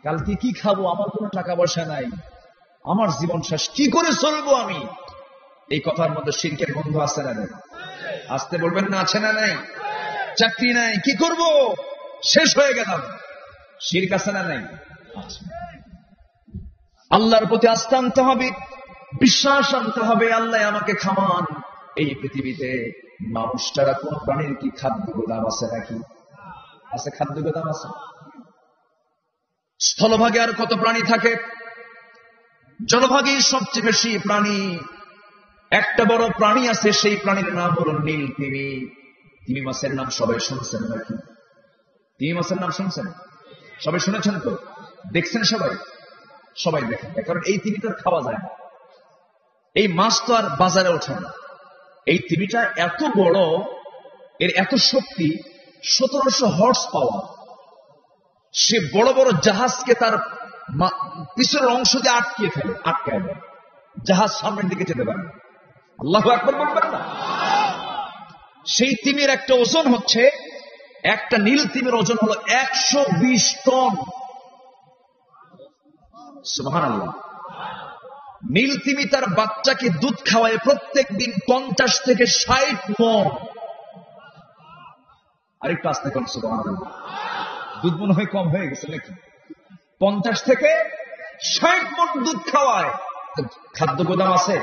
কালকে কি খাবো, আমার কোনো টাকা পয়সা নাই, আমার জীবন শেষ, কি করে চলবো আমি? এই কথার মধ্যে শিরকের গন্ধ আছে না নেই? আসতে বলবেন না, আছে না নাই? চাকরি নাই, কি করব, শেষ হয়ে গেলাম, শিরক আছে না নাই? আল্লাহর প্রতি আস্থা আনতে হবে, বিশ্বাস আনতে হবে, আল্লাহ আমাকে খাওয়ান। এই পৃথিবীতে মানুষ ছাড়া কোন প্রাণীর কি খাদ্য গোদাম আছে নাকি? আছে, খাদ্য গোদাম আছে? স্থলভাগে আর কত প্রাণী থাকে? জলভাগে সবচেয়ে বেশি প্রাণী। একটা বড় প্রাণী আছে, সেই প্রাণীর নাম হল নীল তিমি। তিমি মাছের নাম সবাই শুনছেন নাকি? তিমি মাছের নাম শুনছেন? সবাই শুনেছেন তো? দেখছেন সবাই? সবাই দেখেন, কারণ এই তিমিটা খাওয়া যায় না, এই মাছ তো আর বাজারে ওঠে না। এই তিমিটা এত বড়, এর এত শক্তি, 1700 হর্স পাওয়ার। সে বড় বড় জাহাজকে তার পিছনের অংশ দিয়ে আটকিয়ে ফেলে, আটকায় দেয়, জাহাজ সামনের দিকে যেতে পারে না। আল্লাহু আকবার বলবেন না? সেই তিমির একটা ওজন হচ্ছে, একটা নীল তিমির ওজন হলো 120 টন। সুবহানাল্লাহ। নীল তিমি তার বাচ্চাকে দুধ খাওয়ায় প্রত্যেক দিন 50 থেকে 60 মণ। আরেকটু আসতে কম, সুবহানাল্লাহ। দুধ মনে হয় কম হয়ে গেছে নাকি? 50 থেকে 60 মণ দুধ খাওয়ায়। খাদ্য গোদাম আছে?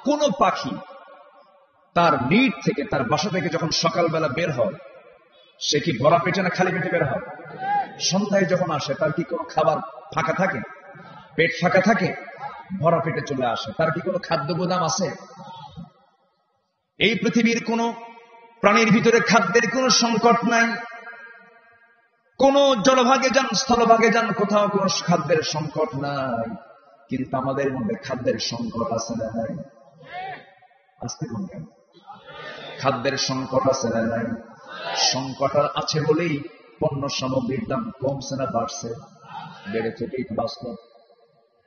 কোন পাখি তার নিট থেকে, তার বাসা থেকে যখন সকালবেলা বের হয়, সে কি ভরা পেটে না খালি পেটে বের হয়? সন্ধ্যায় যখন আসে, তার কি কোনো খাবার ফাঁকা থাকে? পেট ফাঁকা থাকে? ভরা পেটে চলে আসে। তার কি কোনো খাদ্য গোদাম আছে? এই পৃথিবীর কোন প্রাণীর ভিতরে খাদ্যের কোন সংকট নাই। কোন জলভাগে যান, স্থলভাগে যান, কোথাও কোন খাদ্যের সংকট নাই। কিন্তু আমাদের মধ্যে খাদ্যের সংকট আছে না নাই? আসতে কোন কেন? খাদ্যের সংকট আছে না নাই? সংকট আছে বলেই পণ্য সামগ্রীর দাম কমছে না বাড়ছে? বেড়েছে, ঠিক বাস্তব।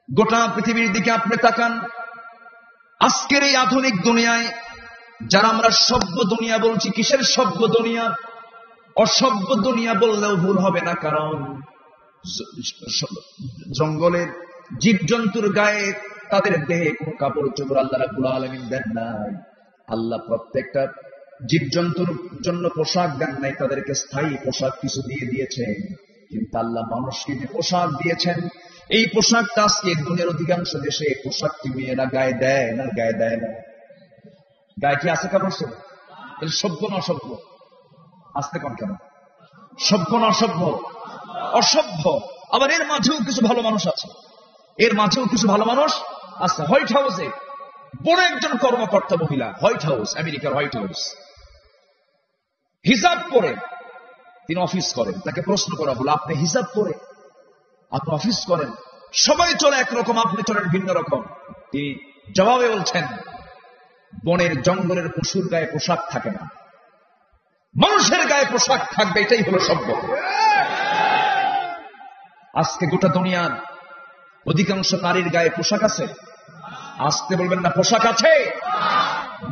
গোটা পৃথিবীর দিকে আপনি তাকান, আজকের এই আধুনিক দুনিয়ায় যারা আমরা সভ্য দুনিয়া বলছি, কিসের সভ্য দুনিয়া? অসভ্য দুনিয়া বললেও ভুল হবে না, কারণ জঙ্গলের জীবজন্তুর গায়ে, তাদের দেহে কোন কাপড় চোপড় আল্লাহ রাব্বুল আলামিন দেন নাই। আল্লাহ প্রত্যেকটা জীবজন্তুর জন্য পোশাক দেন নাই, তাদেরকে স্থায়ী পোশাক কিছু দিয়ে দিয়েছেন। কিন্তু আল্লাহ মানুষকে যে পোশাক দিয়েছেন, এই পোশাকটা আজকে দুনিয়ার অধিকাংশ দেশে পোশাকটি মেয়েরা গায়ে দেয় না, গায়ে দেয় না। গায়ে কি আছে কাপড়? সভ্য না অসভ্য? আসতে কম কেন? সভ্য না অসভ্য? অসভ্য। আবার এর মাঝেও কিছু ভালো মানুষ আছে, এর মাঝেও কিছু ভালো মানুষ আছে। হোয়াইট হাউসে বড় একজন কর্মকর্তা মহিলা, হোয়াইট হাউস, আমেরিকার হোয়াইট হাউস, হিজাব পরে তিনি অফিস করেন। তাকে প্রশ্ন করা হলো, আপনি হিজাব পরে আপনি অফিস করেন, সবাই চলে একরকম, আপনি চলেন ভিন্ন রকম। তিনি জবাবে বলছেন, বনের জঙ্গলের পশুর গায়ে পোশাক থাকে না, মানুষের গায়ে পোশাক থাকবে, এটাই হলো সভ্য। আজকে গোটা দুনিয়ার অধিকাংশ নারীর গায়ে পোশাক আছে? আসতে বলবেন না, পোশাক আছে।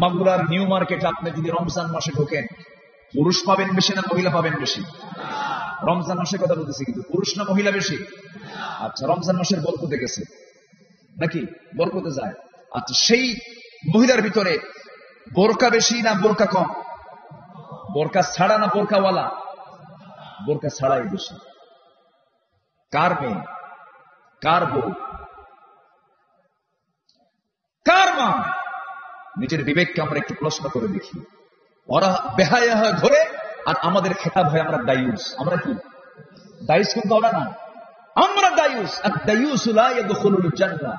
মাগুরার নিউ মার্কেটে আপনি যদি রমজান মাসে ঢোকেন, পুরুষ পাবেন বেশি না মহিলা পাবেন বেশি? রমজান মাসের কথা বলতেছি, কিন্তু পুরুষ না মহিলা বেশি? আচ্ছা, রমজান মাসের বরকতে গেছে নাকি? বরকতে যায়। আচ্ছা, সেই মহিলার ভিতরে বোরকা বেশি না বোরকা কম? বোরকা ছাড়া না বোরকাওয়ালা? বোরকা ছাড়াই বেশি। কার মেয়ে, কার বউ, কার মা? নিজের বিবেককে আমরা একটু প্রশ্ন করে দেখি। ওরা বেহায়া হয়ে ঘোরে, আর আমাদের খেতাব হয় আমরা দায়ুস। আমরা কি দায়ুস? কিন্তু ওরা না, আমরা দায়ুস। আর দায়ুস লা ইয়াদখুলুল জান্নাহ।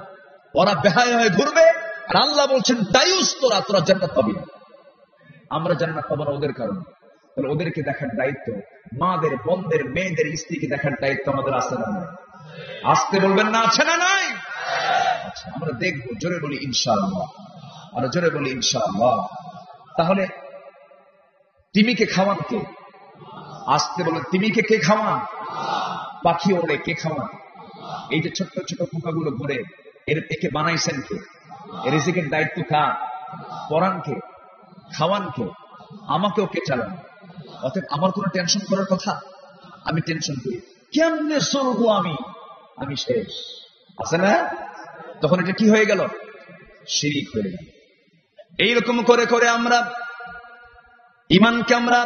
ওরা বেহায়া হয়ে ঘুরবে, আর আল্লাহ বলছেন দায়ুস তোরা, তোরা জান্নাত পাবি না। আমরা জান্নাত পাবো না ওদের কারণে। তাহলে ওদেরকে দেখার দায়িত্ব, মাদের, বোনদের, মেয়েদের, স্ত্রীকে দেখার দায়িত্ব আমাদের আছে না নাই? আসতে বলবেন না, আছে না নাই? আচ্ছা, আমরা দেখবো। জোরে বলি ইনশাআল্লাহ, আর জোরে বলি ইনশাআল্লাহ। তাহলে তিমিকে খাওয়ান কে? আসতে বলেন, তিমিকে কে খাওয়ান? পাখি ওড়ে, কে খাওয়ান? এই যে ছোট্ট ছোট পোকাগুলো ঘুরে, একে বানাইছেন কে? রিজিকের দায়িত্ব কার? পরান কে? খাওয়ান কে? আমাকেও কে চালান? অতএব আমার কোনো টেনশন করার কথা? আমি টেনশন করি, কেমনে চলবো আমি শেষ, আছে না? তখন এটা কি হয়ে গেল? শিরিক হয়ে গেল। এইরকম করে করে আমরা ইমানকে আমরা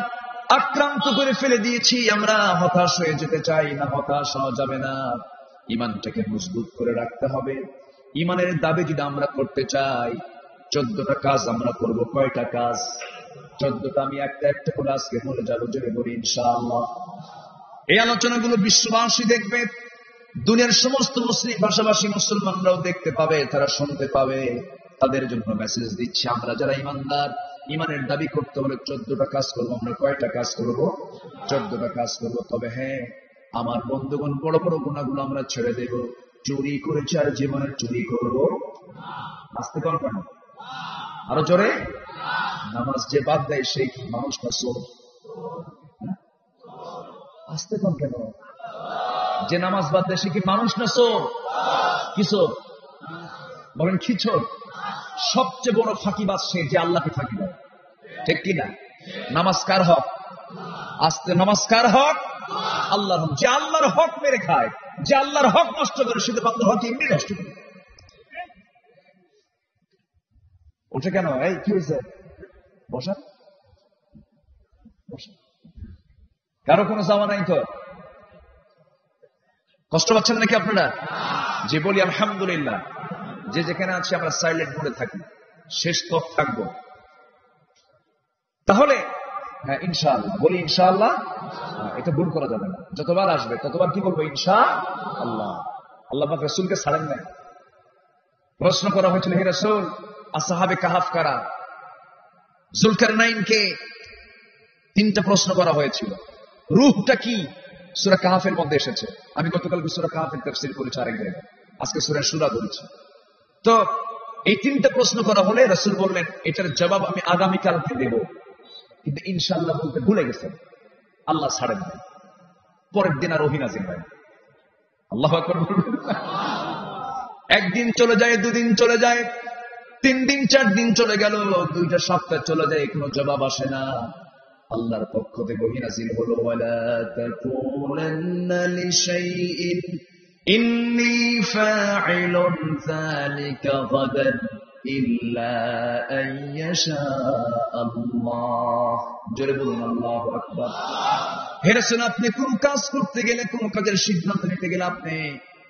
আক্রান্ত করে ফেলে দিয়েছি। আমরা হতাশ হয়ে যেতে চাই না, হতাশ হওয়া যাবে না। ইমানটাকে মজবুত করে রাখতে হবে। ইমানের দাবি যদি আমরা করতে চাই, 14টা কাজ আমরা করব। কয়টা কাজ? 14টা। আমি একটা একটা করে আজকে বলে যাবো, জোরে বলি ইনশাআল্লাহ। এই আলোচনাগুলো বিশ্ববাসী দেখবে, দুনিয়ার সমস্ত মুসলিম ভাষাভাষী মুসলমানরাও দেখতে পাবে, তারা শুনতে পাবে। তাদের জন্য মেসেজ দিচ্ছি, আমরা যারা ইমানদার, ইমানের দাবি করতে হলে 14টা কাজ করবো। আমরা কয়টা কাজ করব? 14টা কাজ করব। তবে হ্যাঁ, আমার বন্ধুগণ, বড় বড় গুণাগুলো আমরা ছেড়ে দেব। চুরি করেছি আর জীবনের চুরি করবো। আসতে পারবেন? আরো জোরে। নামাজ যে বাদ দেয় সেই মানুষটা চোর। আসতে পার কেন? যে নামাজ বাদ দেয় সে কি মানুষ না চোর? কি চোর? বলেন কি চোর? সবচেয়ে বড় ফাঁকিবাজ সে যে আল্লাহকে ফাঁকি দেয়, ঠিক কিনা? নামাজ কার হক? আস্তে, নামাজ কার হক? আল্লাহর হক। যে আল্লাহর হক মেরে খায়, যে আল্লাহর হক নষ্ট করে, সে তো আল্লাহর হক এমনি নষ্ট করে। ওঠে কেন? এই কি হয়েছে? বসা বসা। কারো কোনো যাওয়া নাই তো? কষ্ট পাচ্ছেন নাকি আপনারা? যে বলি আলহামদুলিল্লাহ। যে যেখানে আছে আমরা সাইলেন্ট মোডে থাকি, শেষ তো থাকবো। তাহলে হ্যাঁ ইনশাআল্লাহ বলি, ইনশাআল্লাহ। এটা ভুল করা যাবে না। যতবার আসবে ততবার কি বলবো? ইনশাআল্লাহ। আল্লাহ পাক রাসূলকে ছাড়েন নাই। প্রশ্ন করা হয়েছিল, হে রাসূল, আসহাবে কাহাফ কারা? যুলকারনাইনকে 3টা প্রশ্ন করা হয়েছিল। রূহটা কি? সূরা কাহাফের মধ্যে এসেছে। আমি গতকালকে সূরা কাহাফের তাফসীর করেছি আরেক জায়গায়, আজকে সূরা সূরা বলছি। তো এই 3টা প্রশ্ন করা হলে রাসূল বললেন, এটার জবাব আমি আগামীকালকে দেব। কিন্তু ইনশাআল্লাহ বলতে ভুলে গেছেন, আল্লাহ ছাড়েন নাই। পরের দিন আর ওহী নাযিল হয়। আল্লাহু আকবার। একদিন চলে যায়, 2 দিন চলে যায়, 3 দিন 4 দিন চলে গেল, 2টা সপ্তাহ চলে যায়, কোনো জবাব আসে না। আল্লাহর পক্ষ থেকে ওহী নাযিল হলো, ওয়ালা তাকুলান্না লিশাইইন ইন্নী ফাইলুন যালিকা গাদান ইল্লা আইয়াশা আল্লাহ। জোরে বলুন আল্লাহু আকবার। হে রাসূল, আপনি কোন কাজ করতে গেলে, কোন কাজের সিদ্ধান্ত নিতে গেলে আপনি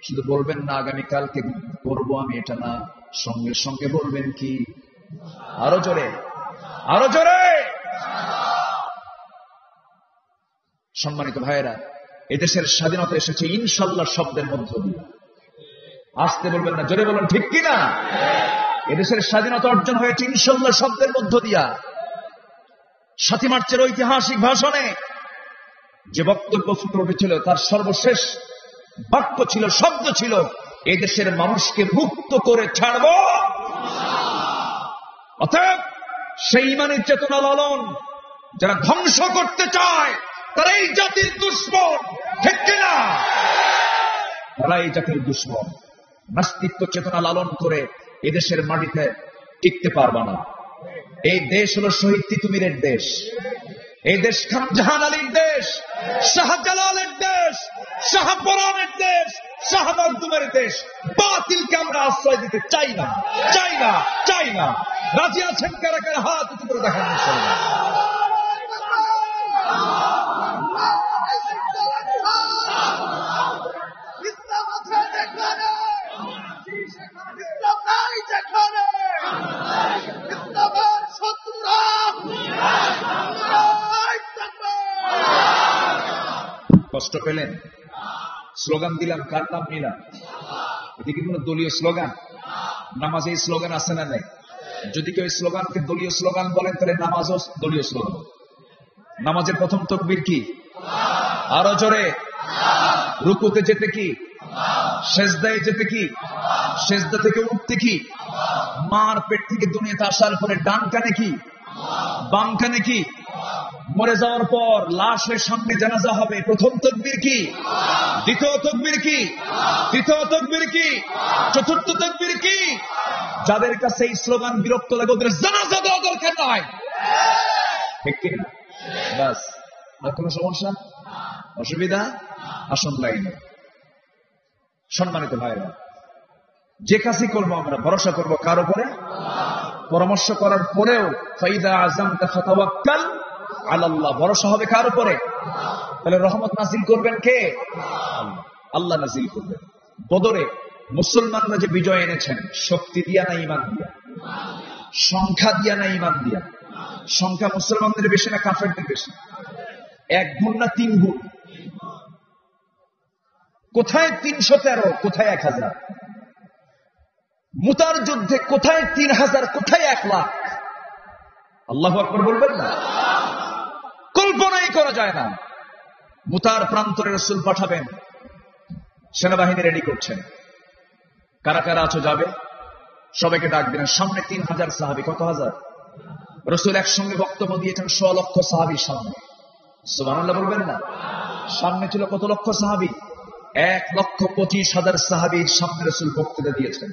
শুধু বলবেন না আগামী কালকে করবো আমি, এটা না, সঙ্গে সঙ্গে বলবেন কি? আরো জোরে, আরো জোরে। সম্মানিত ভাইয়েরা, এদেশের স্বাধীনতা এসেছে ইনশাআল্লাহ শব্দের মধ্য দিয়ে। আসতে বলবেন না, জোরে বলুন ঠিক কিনা? এদেশের স্বাধীনতা অর্জন হয়েছে ইনশাআল্লাহ শব্দের মধ্য দিয়া। 7 মার্চের ঐতিহাসিক ভাষণে যে বক্তব্য ফুটে উঠেছিল, তার সর্বশেষ বাক্য ছিল, শব্দ ছিল, এই দেশের মানুষকে মুক্ত করে ছাড়বো। অতএব সেই ইমানের চেতনা লালন যারা ধ্বংস করতে চায়, তারা এই জাতির দুশ্মন, ঠিক কিনা? তারা এই জাতির দুশ্মন। নাস্তিত্ব চেতনা লালন করে এদেশের মাটিতে টিকতে পারবা না। এই দেশ হলো শহীদ তিতুমীরের দেশ। এই দেশ খান জাহান আলীর দেশ, শাহজালালের দেশ, শাহপরানের দেশ, শাহ মখদুমের দেশ। বাতিলকে আমরা আশ্রয় দিতে চাই না, চাই না, চাই না। রাজি আছেন কারা কারা? হাত উঁচু করে দেখান। কষ্ট পেলেন? স্লোগান দিলাম, কার নাম নিলাম? এটা কি কোন দলীয় স্লোগান? নামাজে এই স্লোগান আছে না নাই? যদি কেউ স্লোগানকে দলীয় স্লোগান বলেন, তাহলে নামাজও দলীয় স্লোগান। নামাজের প্রথম তাকবীর কি? আরো জোরে। রুকুতে যেতে কি? সেজদায় যেতে কি? সেজদা থেকে উঠতে কি? মার পেট থেকে দুনিয়াতে আসার পরে ডান কানে কি? বাম কানে কি? মরে যাওয়ার পর লাশের সামনে জানাজা হবে, প্রথম তাকবীর কি? দ্বিতীয় তাকবীর কি? তৃতীয় তাকবীর কি? চতুর্থ তাকবীর কি? যাদের কাছে এই স্লোগান বিরক্ত লাগে, ওদের জানাজা দেওয়া দরকার নাই, ঠিক কিনা? বাস। আর কোনো সমস্যা, অসুবিধা? আসন লাইনে। সম্মানিত ভাইরা, যে কাজই করবো আমরা ভরসা করব কার উপরে? পরামর্শ করার পরেও ফাইদা আযামতা ফাতাওয়াক্কাল আলাল্লাহ, ভরসা হবে কার উপরে? তাহলে রহমত নাযিল করবেন কে? আল্লাহ নাযিল করবেন। বদরে মুসলমানরা যে বিজয় এনেছেন, শক্তি দিয়া না ঈমান দিয়া? সংখ্যা দিয়া না ঈমান দিয়া? সংখ্যা মুসলমানদের বেশি না কাফেরদের বেশি? 1 গুণ না 3 গুণ? কোথায় 313, কোথায় 1000? মুতার যুদ্ধে কোথায় 3000, কোথায় 1 লাখ? আল্লাহু আকবার বলবেন না? কল্পনাই করা যায় না। মুতার প্রান্তরে রাসূল পাঠাবেন, সেনাবাহিনী রেডি করছেন। কারা কারা আছো যাবে? সবাইকে ডাক দিলেন। সামনে 3000 সাহাবী। কত হাজার? রাসূল একসঙ্গে বক্তব্য দিয়েছেন 100 লক্ষ সাহাবীর সামনে। সুবহানাল্লাহ বলবেন না? সামনে ছিল কত লক্ষ সাহাবী? 1,25,000 সাহাবীর সামনে রাসূল বক্তৃতা দিয়েছেন।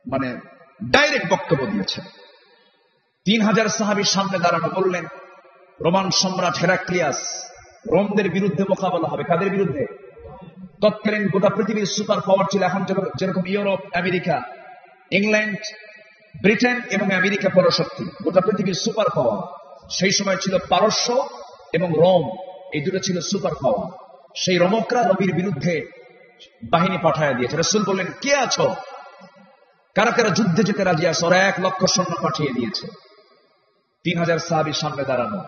মানে ডাইরেক্ট বক্তব্য দিয়েছেন। 3000 সাহাবীর সামনে দাঁড়ানো, বললেন রোমান সম্রাট হেরাক্লিয়াস, রোমদের বিরুদ্ধে মোকাবেলা হবে। কাদের বিরুদ্ধে? তৎকালীন গোটা পৃথিবীর সুপার পাওয়ার ছিল এখন যেরকম ইউরোপ, আমেরিকা, ইংল্যান্ড, ব্রিটেন এবং আমেরিকা পরশক্তি, গোটা পৃথিবীর সুপার পাওয়ার। সেই সময় ছিল পারস্য এবং রোম, এই দুটো ছিল সুপার পাওয়ার। সেই রোমকরা নবীর বিরুদ্ধে বাহিনী পাঠায় দিয়েছে। রাসূল বললেন, কে আছো? কারা কারা যুদ্ধে যেতে রাজি আছে? ওরা 1 লক্ষ সৈন্য পাঠিয়ে দিয়েছে। 3000 সাহাবীর সামনে দাঁড়ানো।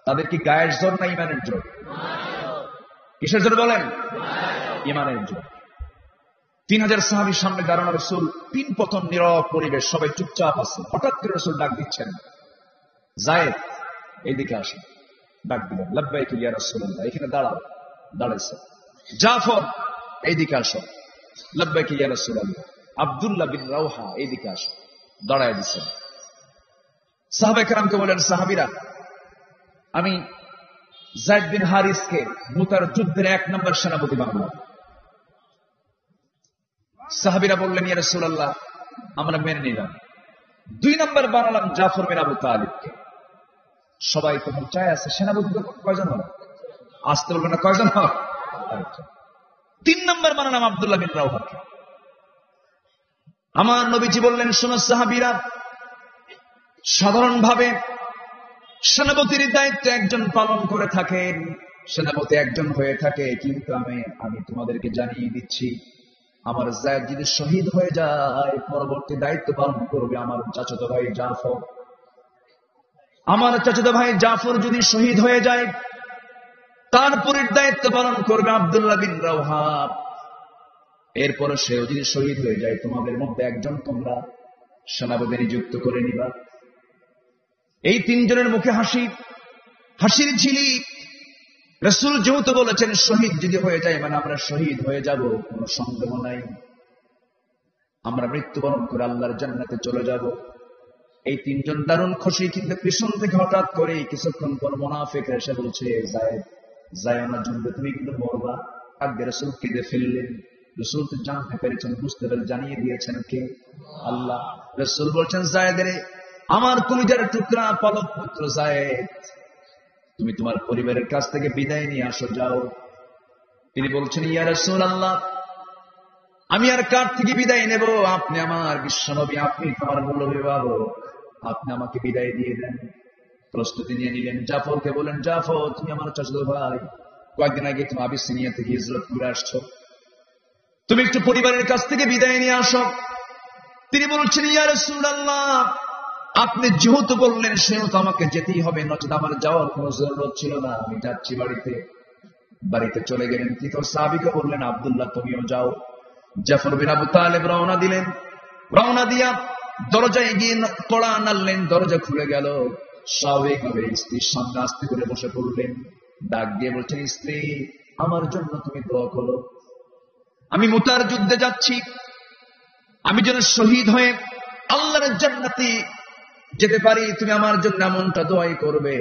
তাদের কি গায়ের জোর না ঈমানের জোর? কিসের জোর বলেন? ঈমানের জোর। 3000 সাহাবীর সামনে দাঁড়ানো রাসূল, 3 পতন নীরব পরিবেশ, সবাই চুপচাপ আছে। হঠাৎ করে রাসূল ডাক দিচ্ছেন, যায়েদ এইদিকে আসেন। ডাক দিলেন, লাব্বাইকা ইয়া রাসূলুল্লাহ। এখানে দাঁড়াও। দাঁড়াইছে। জাফর এইদিকে আসো। লাব্বাইকা ইয়া রাসূলুল্লাহ। আব্দুল্লাহ বিন রাওহা এইদিকে আসো। দাঁড়ায় দিচ্ছেন। সাহাবায়ে কেরামকে বলেন, সাহাবীরা, আমি যায়েদ বিন হারিসকে মুতার যুদ্ধের 1 নম্বর সেনাপতি বানালাম। সাহাবীরা বললেন, ইয়া রাসূলুল্লাহ, আমরা মেনে নিলাম। 2 নম্বর বানালাম জাফর বিন আবু তালিবকে। সবাই তখন চায় আছে সেনাপতি কয়জন হয়? আসতে বলবেন না, কয়জন হয়? 3 নম্বর বানালাম আব্দুল্লাহ বিন রাওহাকে। আমার নবীজি বললেন, শোনো সাহাবীরা, সাধারণভাবে সেনাপতির দায়িত্ব একজন পালন করে থাকেন, সেনাপতি একজন হয়ে থাকে, কিন্তু আমি তোমাদেরকে জানিয়ে দিচ্ছি, আমার যায়েদ যদি শহীদ হয়ে যায়, পরবর্তী দায়িত্ব পালন করবে আমার চাচাতো ভাই জাফর। আমার চাচাতো ভাই জাফর যদি শহীদ হয়ে যায়, তারপরের দায়িত্ব পালন করবে আব্দুল্লাহ বিন রাওহা। এরপরে সেও যদি শহীদ হয়ে যায়, তোমাদের মধ্যে একজন তোমরা সেনাপতি নিযুক্ত করে নিবা। এই 3 জনের মুখে হাসির ঝিলি। রাসূল যেহেতু বলেছেন শহীদ যদি হয়ে যায়, মানে আমরা শহীদ হয়ে যাব, কোনো সন্দেহ নাই, আমরা মৃত্যুবরণ করে আল্লাহর জান্নাতে চলে যাব। এই 3 জন দারুণ খুশি। কিন্তু পিছন থেকে হঠাৎ করে কিছুক্ষণ পর মুনাফিক এসে বলছে, যায়েদ আমার জন্য তুমি কিন্তু মরবা। আগে রাসূল কেঁদে ফেললেন। রাসূল তো জানতে পেরেছেন, বুঝতে পেরে জানিয়ে দিয়েছেন কে? আল্লাহ। রাসূল বলছেন, যায়েদের, আমার কলিজার টুকরা পালক পুত্র যায়েদ, তুমি তোমার পরিবারের কাছ থেকে বিদায় নিয়ে আসো, যাও। তিনি বলছেন, ইয়া রাসূলুল্লাহ, আমি আর কার থেকে বিদায় নেব? আপনি আমার বিশ্বনবী, আপনি আমার মূল্যবান, আপনি আমাকে বিদায় দিয়ে দেন। প্রস্তুতি নিয়ে নিলেন। জাফরকে বলেন, জাফর, তুমি আমার চাচাতো ভাই, কয়েকদিন আগে তুমি আবিসিনিয়া থেকে হিজরত করে আসছো, তুমি একটু পরিবারের কাছ থেকে বিদায় নিয়ে আসো। তিনি বলছেন, ইয়া রাসূলুল্লাহ, আপনি যেহেতু বললেন সেহেতু আমাকে যেতেই হবে, নচেত আমার যাওয়ার কোনো জরুরত ছিল না, আমি যাচ্ছি বাড়িতে। বাড়িতে চলে গেলেন। তৃতীয় সাহাবীকে বললেন, আব্দুল্লাহ, তুমিও যাও। জাফর বিন আবু তালেব রওনা দিলেন। রওনা দিয়া দরজায় গিয়ে কড়া নাড়লেন, দরজা খুলে গেল। স্বাভাবিকভাবে স্ত্রীর সামনে আস্তে করে বসে পড়লেন। ডাক দিয়ে বলছেন, স্ত্রী, আমার জন্য তুমি দোয়া করো। আমি মুতার যুদ্ধে যাচ্ছি, আমি যেন শহীদ হয়ে আল্লাহর জান্নাতে যেতে পারি, তুমি আমার জন্য এমনটা দোয়াই করবে।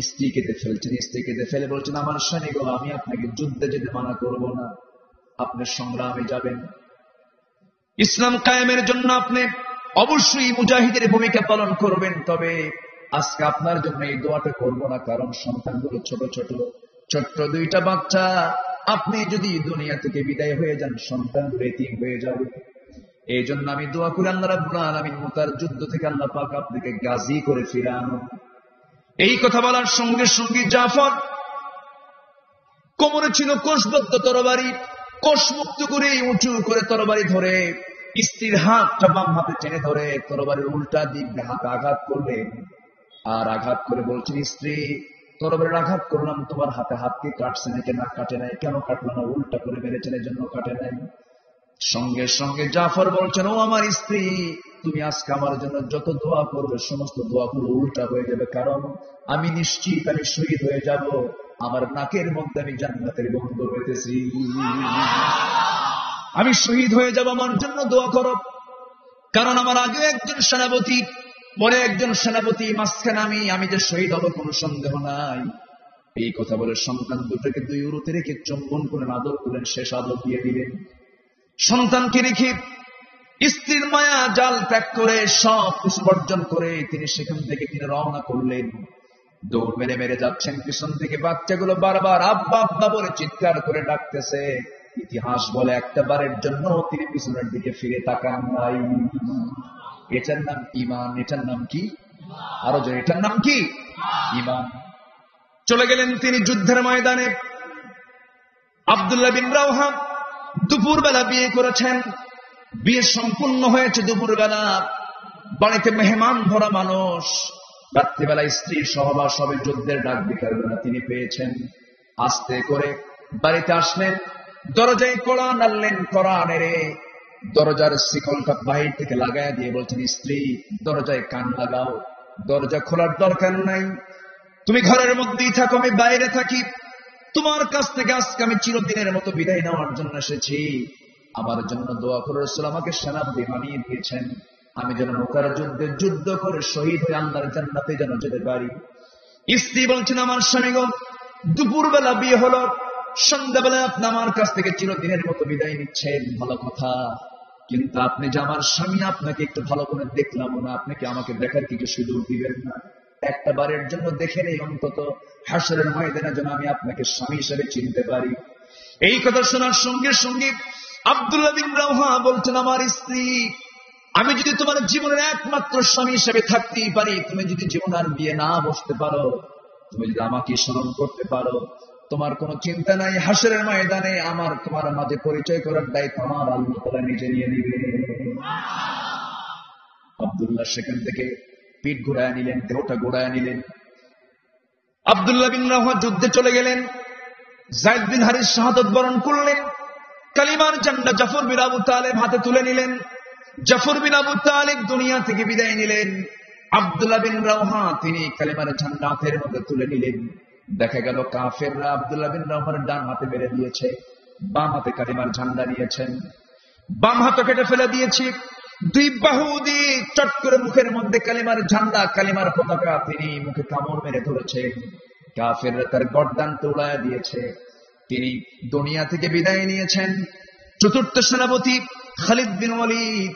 স্ত্রী কেঁদে ফেলছেন। স্ত্রী কেঁদে ফেলে বলছেন, আমার স্বামী গো, আমি আপনাকে যুদ্ধে যেতে মানা করব না, আপনি সংগ্রামে যাবেন। ইসলাম কায়েমের জন্য আপনি অবশ্যই মুজাহিদের ভূমিকা পালন করবেন, তবে আজকে আপনার জন্য এই দোয়াটা করবো না, কারণ সন্তানগুলো ছোট ছোট ছোট্ট দুইটা বাচ্চা। আপনি যদি দুনিয়া থেকে বিদায় হয়ে যান, সন্তান এতিম হয়ে যাবে। এই জন্য আমি দোয়া করি আল্লাহ রাব্বুল আলামিন মুতার যুদ্ধ থেকে আল্লাহ পাক আপনাকে গাজী করে ফিরানো। এই কথা বলার সঙ্গে সঙ্গে জাফর কোমরে ছিল কোষবদ্ধ তরবারি, কোষমুক্ত করে উঁচু করে তরবারি ধরে স্ত্রীর হাতটা বাম হাতে টেনে ধরে তরবারির উল্টা দিক দিয়ে হাতে আঘাত করলেন। আর আঘাত করে বলছেন, স্ত্রী তরবারির আঘাত করলাম, তোমার হাতে হাতকে কাটছে নাকি? না কাটে নাই। কেন কাটলো না? উল্টা করে মেরেছেন, এর জন্য কাটে নাই। সঙ্গে সঙ্গে জাফর বলছেন, ও আমার স্ত্রী, তুমি আজকে আমার জন্য যত দোয়া করবে সমস্ত দোয়াগুলো উল্টা হয়ে যাবে, কারণ আমি নিশ্চিত আমি শহীদ হয়ে যাব। আমার নাকের মধ্যে আমি জান্নাতের গন্ধ পেতেছি, আমি শহীদ হয়ে যাব, আমার জন্য দোয়া করো। কারণ আমার আগে একজন সেনাপতি, পরে একজন সেনাপতি, মাঝখানে আমি যে শহীদ হব কোনো সন্দেহ নাই। এই কথা বলে সন্তান দুটোকে দুই উরুতে রেখে চুম্বন করে আদর করলেন, শেষ আদর দিয়ে দিলেন। সন্তানকে রেখে স্ত্রীর মায়া জাল ত্যাগ করে সব কিছু বর্জন করে তিনি সেখান থেকে রওনা করলেন। দৌড় মেরে মেরে যাচ্ছেন, পিছন থেকে বাচ্চাগুলো বারবার আব্বা আব্বা বলে চিৎকার করে ডাকতেছে। ইতিহাস বলে একটা বারের জন্য তিনি পিছনের দিকে ফিরে তাকান নাই। এটার নাম ঈমান। এটার নাম কি? আরো জোরে, এটার নাম কি? ঈমান। চলে গেলেন তিনি যুদ্ধের ময়দানে। আব্দুল্লাহ বিন রাওহা দুপুর বেলা বিয়ে করেছেন, বিয়ে সম্পূর্ণ হয়েছে দুপুর বেলা। বাড়িতে মেহমান ভরা মানুষ। রাত্রিবেলা স্ত্রী সহবাস হবে, যুদ্ধের ডাক বিকার বেলা তিনি পেয়েছেন। আস্তে করে বাড়িতে আসলেন, দরজায় কড়া নাড়লেন, কড়া নেড়ে দরজার শিকলটা বাহির থেকে লাগাই দিয়ে বলছেন, স্ত্রী দরজায় কান লাগাও, দরজা খোলার দরকার নাই, তুমি ঘরের মধ্যেই থাকো, আমি বাইরে থাকি। তোমার কাছ থেকে আজকে আমি চিরদিনের মতো বিদায় নেওয়ার জন্য এসেছি। আমার জন্য দোয়া করে রাসূল আমাকে সেনাপতি বানিয়ে দিয়েছেন, আমি যেন নৌকার যুদ্ধে যুদ্ধ করে শহীদ হয়ে আল্লাহর জান্নাতে যেন যেতে পারি। স্ত্রী বলছেন, আমার স্বামী গো, দুপুর বেলা বিয়ে হলো, সন্ধ্যাবেলা আপনি আমার কাছ থেকে চিরদিনের মতো বিদায় নিচ্ছেন, ভালো কথা, কিন্তু আপনি যে আমার স্বামী, আপনাকে একটু ভালো করে দেখলাম না, আপনি কি আমাকে দেখার কিছু সুযোগ দিবেন না? একটা বারের জন্য দেখে নেই, অন্তত হাসরের ময়দানে যেন আমি আপনাকে স্বামী হিসেবে চিনতে পারি। এই কথা শোনার সঙ্গে সঙ্গে আব্দুল্লাহ বিন রাওহা বলছেন, আমার স্ত্রী, আমি যদি তোমার জীবনের একমাত্র স্বামী হিসেবে থাকতেই পারি, তুমি যদি জীবন আর বিয়ে না বসতে পারো, তুমি যদি আমাকে স্মরণ করতে পারো, তোমার কোনো চিন্তা নাই, হাসরের ময়দানে আমার তোমার মাঝে পরিচয় করার দায়িত্ব আমার আল্লাহ তাআলা নিজে নিয়ে নিবে। আব্দুল্লাহ সেখান থেকে পিঠ ঘোরায় নিলেন, দেহটা ঘোরায় নিলেন। আব্দুল্লাহ বিন রাওহা যুদ্ধে চলে গেলেন। যায়েদ বিন হারিস শাহাদাত বরণ করলেন। কালিমার ঝান্ডা জাফর বিন আবু তালেব হাতে তুলে নিলেন। জাফর বিন আবু তালেব দুনিয়া থেকে বিদায় নিলেন। আব্দুল্লাহ বিন রাওহা তিনি কালিমার ঝান্ডা হাতের মধ্যে তুলে নিলেন। দেখা গেল কাফেররা আব্দুল্লাহ বিন রাওহার ডান হাতে মেরে দিয়েছে, বাম হাতে কালিমার ঝান্ডা নিয়েছেন, বাম হাতে কেটে ফেলে দিয়েছে। দুই বাহু দিয়ে চট করে মুখের মধ্যে কালিমার ঝান্ডা, কালিমার পতাকা তিনি মুখে কামড় মেরে ধরেছেন। কাফেররা তার গর্দান তোলায় দিয়েছে। তিনি দুনিয়া থেকে বিদায় নিয়েছেন। চতুর্থ সেনাপতি খালিদ বিন ওয়ালিদ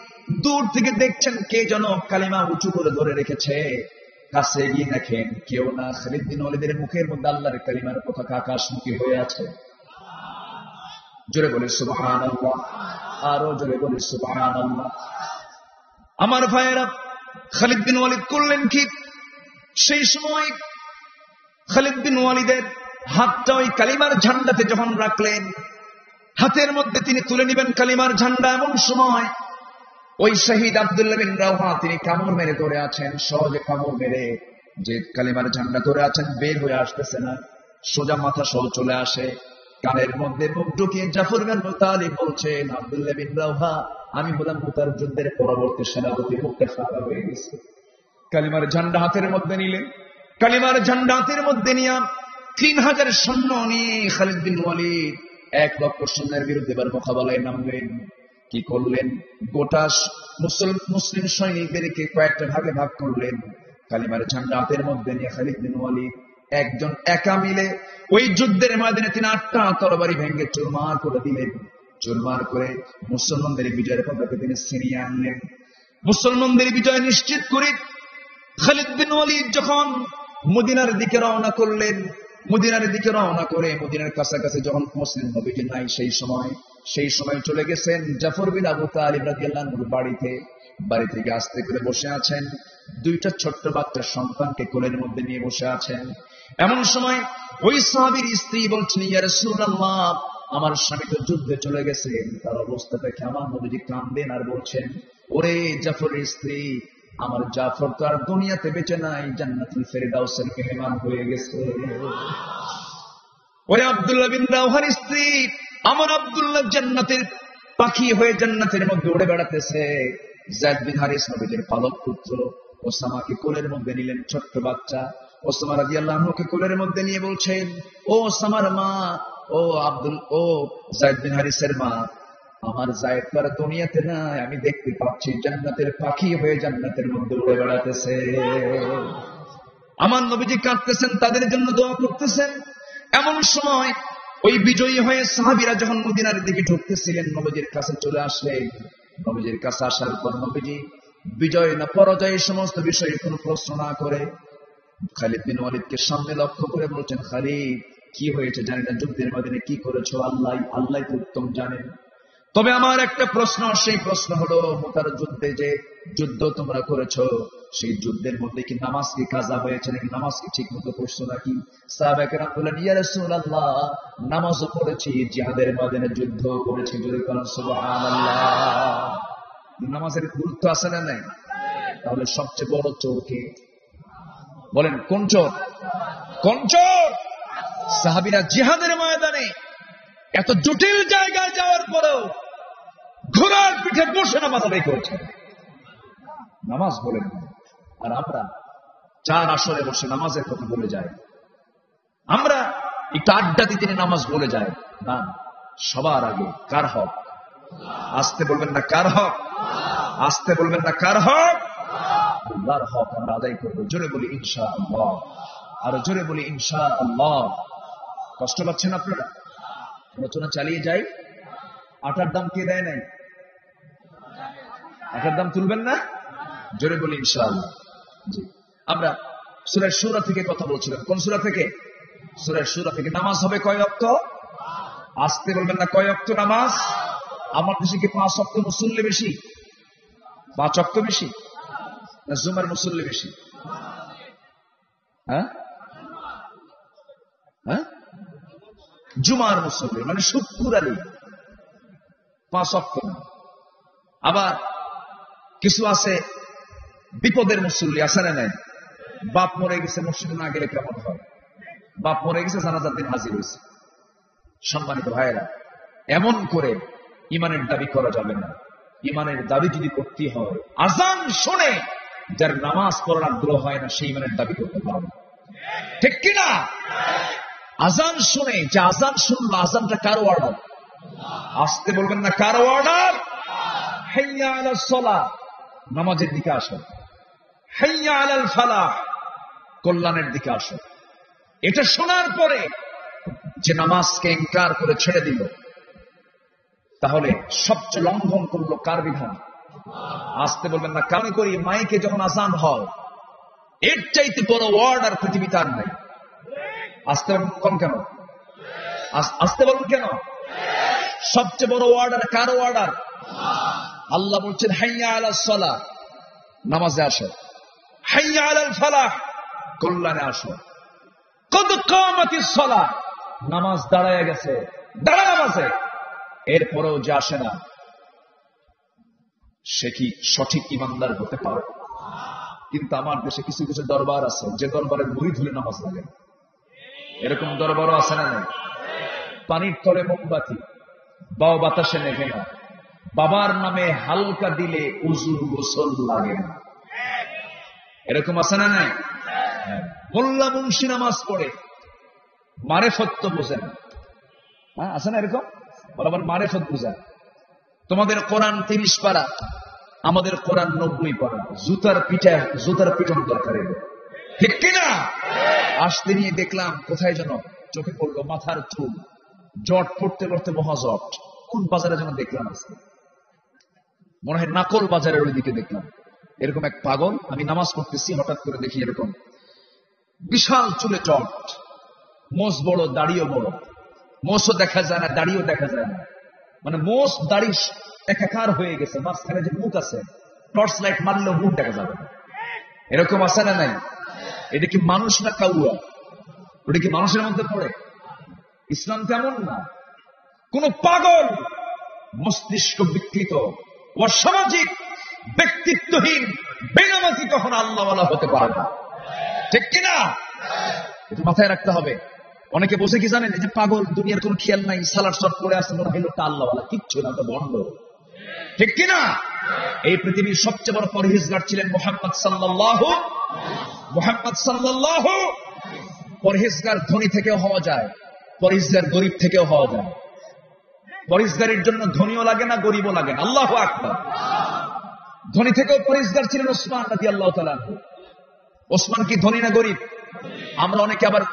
দূর থেকে দেখছেন কে যেন কালিমা উঁচু করে ধরে রেখেছে। কাছে গিয়ে দেখেন কেউ না, খালিদ বিন ওয়ালিদের মুখের মধ্যে আল্লাহর কালিমার পতাকা আকাশমুখী হয়ে আছে। জোরে বলে সুবহানাল্লাহ, আরো জোরে বলে সুবহানাল্লাহ। আমার ভাইয়েরা, খালিদ বিন ওয়ালিদ করলেন কি? সেই সময় খালিদ বিন ওয়ালিদের হাতটা ওই কালিমার ঝান্ডাতে যখন রাখলেন, হাতের মধ্যে তিনি তুলে নিবেন কালিমার ঝান্ডা, এমন সময় ওই শহীদ আব্দুল্লাহ বিন রাওহা তিনি কামড় মেরে ধরে আছেন। সহজে কামড় মেরে যে কালিমার ঝান্ডা ধরে আছেন বের হয়ে আসতেছে না, সোজা মাথা সহ চলে আসে। কানের মধ্যে মুখ ঢুকিয়ে জাফর বিন আবু তালিব বলছেন, আব্দুল্লাহ বিন রাওহা, আমি বললাম মুতার যুদ্ধের পরবর্তী সেনাপতি, মুখটা ফাঁকা হয়ে গেছে। কালিমার ঝান্ডা হাতের মধ্যে নিলেন। কালিমার ঝান্ডা হাতের মধ্যে নিয়ে 3000 সৈন্য নিয়ে খালিদ বিন ওয়ালিদ 1 লক্ষ সৈন্যের বিরুদ্ধে এবার মোকাবেলায় নামলেন। কি করলেন? গোটা মুসলিম সৈনিকদেরকে কয়েকটা ভাগে ভাগ করলেন। কালিমার ঝান্ডা হাতের মধ্যে নিয়ে খালিদ বিন ওয়ালিদ একজন একা মিলে ওই যুদ্ধের ময়দানে তিনি 8টা তরবারি ভেঙে চুরমার করে দিলেন। চুরমার করে মুসলমানদের বিজয়ের পতাকা তিনি ছিনিয়ে আনলেন। মুসলমানদের বিজয় নিশ্চিত করে খালিদ বিন ওয়ালিদ যখন মদিনার দিকে রওনা করলেন, মদিনার দিকে রওনা করে মদিনার কাছাকাছি যখন পৌঁছলেন, নবীজি নাই সেই সময় চলে গেছেন জাফর বিন আবু তালিব রাদিয়াল্লাহু আনহুর বাড়িতে। বাড়ি থেকে আস্তে করে বসে আছেন, দুইটা ছোট্ট বাচ্চার সন্তানকে কোলের মধ্যে নিয়ে বসে আছেন। এমন সময় ওই সাহাবীর স্ত্রী বলছেন, ইয়া রাসূলুল্লাহ, আমার স্বামী তো যুদ্ধে চলে গেছেন। তার অবস্থা দেখে আমার নবীজি কাঁদেন আর বলছেন, ওরে জাফরের স্ত্রী, আমার জাফর তো আর দুনিয়াতে বেঁচে নাই, জান্নাতুল ফেরদাউসের মেহমান হয়ে গেছে। ওরে আব্দুল্লাহ বিন রাওহার স্ত্রী, আমার আব্দুল্লাহ জান্নাতের পাখি হয়ে জান্নাতের মধ্যে উড়ে বেড়াতেছে। যায়েদ বিন হারিস নবীজির পালক পুত্র ওসামাকে কোলের মধ্যে নিলেন, ছোট্ট বাচ্চা ওসামা রাদিয়াল্লাহু আনহুকে কোলের মধ্যে নিয়ে বলছেন, ও ওসামার মা, ও যায়েদ বিন হারিসের মা, আমার যায়েদ তো আর দুনিয়াতে নাই, আমি দেখতে পাচ্ছি জান্নাতের পাখি হয়ে জান্নাতের মধ্যে উড়ে বেড়াতেছে। আমার নবীজি কাঁদতেছেন, তাদের জন্য দোয়া করতেছেন। এমন সময় ওই বিজয়ী হয়ে সাহাবীরা যখন মদিনার দিকে ঢুকতেছিলেন, নবীজির কাছে চলে আসলেন। নবীজির কাছে আসার পর নবীজি বিজয় না পরাজয় সমস্ত বিষয়ে কোনো প্রশ্ন না করে খালিদ বিন ওয়ালিদকে সামনে লক্ষ্য করে বলছেন, খালিদ, কি হয়েছে জানি না, যুদ্ধের ময়দানে কি করেছো আল্লাহ তো উত্তম জানেন। তবে আমার একটা প্রশ্ন, সেই প্রশ্ন হলো, মুতার যুদ্ধে যে যুদ্ধ তোমরা করেছো, সেই যুদ্ধের মধ্যে কি নামাজ কি কাজা হয়েছে নাকি, নামাজ কি ঠিক মতো পড়ছো নাকি? সাহাবায়ে কেরাম বললেন, ইয়া রাসূলুল্লাহ, নামাজও পড়েছি, জিহাদের ময়দানে যুদ্ধ করেছি। জোরে বলেন সুবহানাল্লাহ। নামাজের গুরুত্ব আছে না নাই? তাহলে সবচেয়ে বড় চোর কে? বলেন কোন চোর? কোন চোর? সাহাবীরা জিহাদের ময়দানে এত জটিল জায়গায় যাওয়ার পরেও ঘোড়ার পিঠে বসে নামাজ আদায় করেছে, নামাজ বলেন। আর আমরা চার আসরে বসে নামাজের কথা বলে যাই, আমরা একটু আড্ডা দিতে নামাজ বলে যাই না। সবার আগে কার হক? আসতে বলবেন না কার হক? আসতে বলবেন না কার হক? আল্লাহর হক আমরা আদায় করবো। জোরে বলি ইনশাআল্লাহ, আর জোরে বলি ইনশাআল্লাহ। কষ্ট পাচ্ছেন আপনারা? আলোচনা চালিয়ে যাই। আটার দাম কে দেয় নাই? আটার দাম তুলবেন না? জোরে বলি ইনশাআল্লাহ। জি, আমরা সূরা শুরা থেকে কথা বলছিলাম। কোন সূরা থেকে? সূরা শুরা থেকে। নামাজ হবে কয় ওয়াক্ত? আসতে বলবেন না কয় ওয়াক্ত নামাজ? আমার দেশে কি 5 ওয়াক্ত মুসল্লি বেশি? 5 ওয়াক্ত বেশি না জুমার মুসল্লি বেশি? হ্যাঁ হ্যাঁ, জুমার মুসল্লি মানে শুক্র আলী 5 ওয়াক্ত। আবার কিছু আছে বিপদের মুসল্লি, আছে না নাই? বাপ মরে গেছে, মসজিদে না গেলে কেমন হয়? বাপ মরে গেছে, জানাজার দিন হাজির হয়েছে। সম্মানিত ভাইয়েরা, এমন করে ইমানের দাবি করা যাবে না। ইমানের দাবি যদি করতে হয়, আজান শুনে যার নামাজ পড়ার আগ্রহ হয় না, সেই ইমানের দাবি করতে পারবে না, ঠিক কিনা? আজান শুনে, যে আজান শুনলো, আজানটা কার অর্ডার? আসতে বলবেন না কার অর্ডার? হাইয়া আলাস সালাহ, নামাজের দিকে আসো। হাইয়া আলাল ফালাহ, কল্যাণের দিকে আসো। এটা শোনার পরে যে নামাজকে ইনকার করে ছেড়ে দিল, তাহলে সবচেয়ে লঙ্ঘন করলো কার বিধান? আসতে বলবেন না কারণ করি মাইকে যখন আজান হয়, এর চাইতে বড় অর্ডার পৃথিবীতে আর নাই। আসতে বলুন কেন? আসতে বলুন কেন? সবচেয়ে বড় অর্ডার কার অর্ডার? আল্লাহ বলছেন হাইয়া আলাস সালাহ, নামাজে আসো। হাইয়া আলাল ফালাহ, কল্যাণে আসো। কদ কামাতিস সালাহ, নামাজ দাঁড়ায় গেছে, দাঁড়া নামাজে। এরপরেও যে আসে না, সে কি সঠিক ইমানদার হতে পারে? কিন্তু আমার দেশে কিছু কিছু দরবার আছে, যে দরবারের মুড়ি ধুলে নামাজ লাগে। এরকম দরবারও আছে না নাই? পানির তলে মোমবাতি, বাও বাতাসে নেভে না, বাবার নামে হালকা দিলে উজু গোসল লাগে না। এরকম আছে না নাই? মোল্লা মুন্সি নামাজ পড়ে, মারেফত তো বোঝে না। হ্যাঁ, আছে না এরকম? বরাবর মারেফত বোঝা। তোমাদের কোরআন 30 পারা, আমাদের কোরআন 90 পারা। জুতার পিটন দরকার, ঠিক কিনা? আসতে নিয়ে দেখলাম কোথায় যেন চোখে পড়লো মাথার চুল, জট পড়তে পড়তে মহাজট। কোন বাজারে যেন দেখলাম আজকে, মনে হয় নাকল বাজারের ওই দিকে দেখলাম। এরকম এক পাগল, আমি নামাজ পড়তেছি, হঠাৎ করে দেখি এরকম বিশাল চুলে চট, মোষ বড়, দাড়িও বড়, মোষও দেখা যায় না, দাড়িও দেখা যায় না, মানে মোষ দাড়ি একাকার হয়ে গেছে, মাঝখানে যে মুখ আছে টর্চ লাইট মারলেও মুখ দেখা যাবে না, এরকম আছে না নাই? এটা কি মানুষ না কাউয়া? ওটা কি মানুষের মধ্যে পড়ে? ইসলাম তেমন না। কোন পাগল, মস্তিষ্ক বিকৃত, অসামাজিক, ব্যক্তিত্বহীন, বেনামাজি কখনো আল্লাহওয়ালা হতে পারে না, ঠিক কিনা? এটা মাথায় রাখতে হবে। অনেকে বসে কি জানেন, এই যে পাগল, দুনিয়ার কোন খেয়াল নাই, সালাদ শট করে আসে, মনে হয় লোকটা আল্লাহওয়ালা, কিচ্ছু না, তো বন্ধ, ঠিক কিনা? এই পৃথিবীর সবচেয়ে বড় পরহেজগার ছিলেন মুহাম্মদ সাল্লাল্লাহু। পরহেজগার ধনী থেকেও হওয়া যায়, পরহেজগার গরিব থেকেও হওয়া যায়। পরহেজগারের জন্য ধনীও লাগে না, গরিবও লাগে না। আল্লাহু আকবার। ধনী থেকেও পরহেজগার ছিলেন ওসমান রাদিয়াল্লাহু তাআলা। ওসমান কি ধনী না গরিব? আমরা অনেকে আবার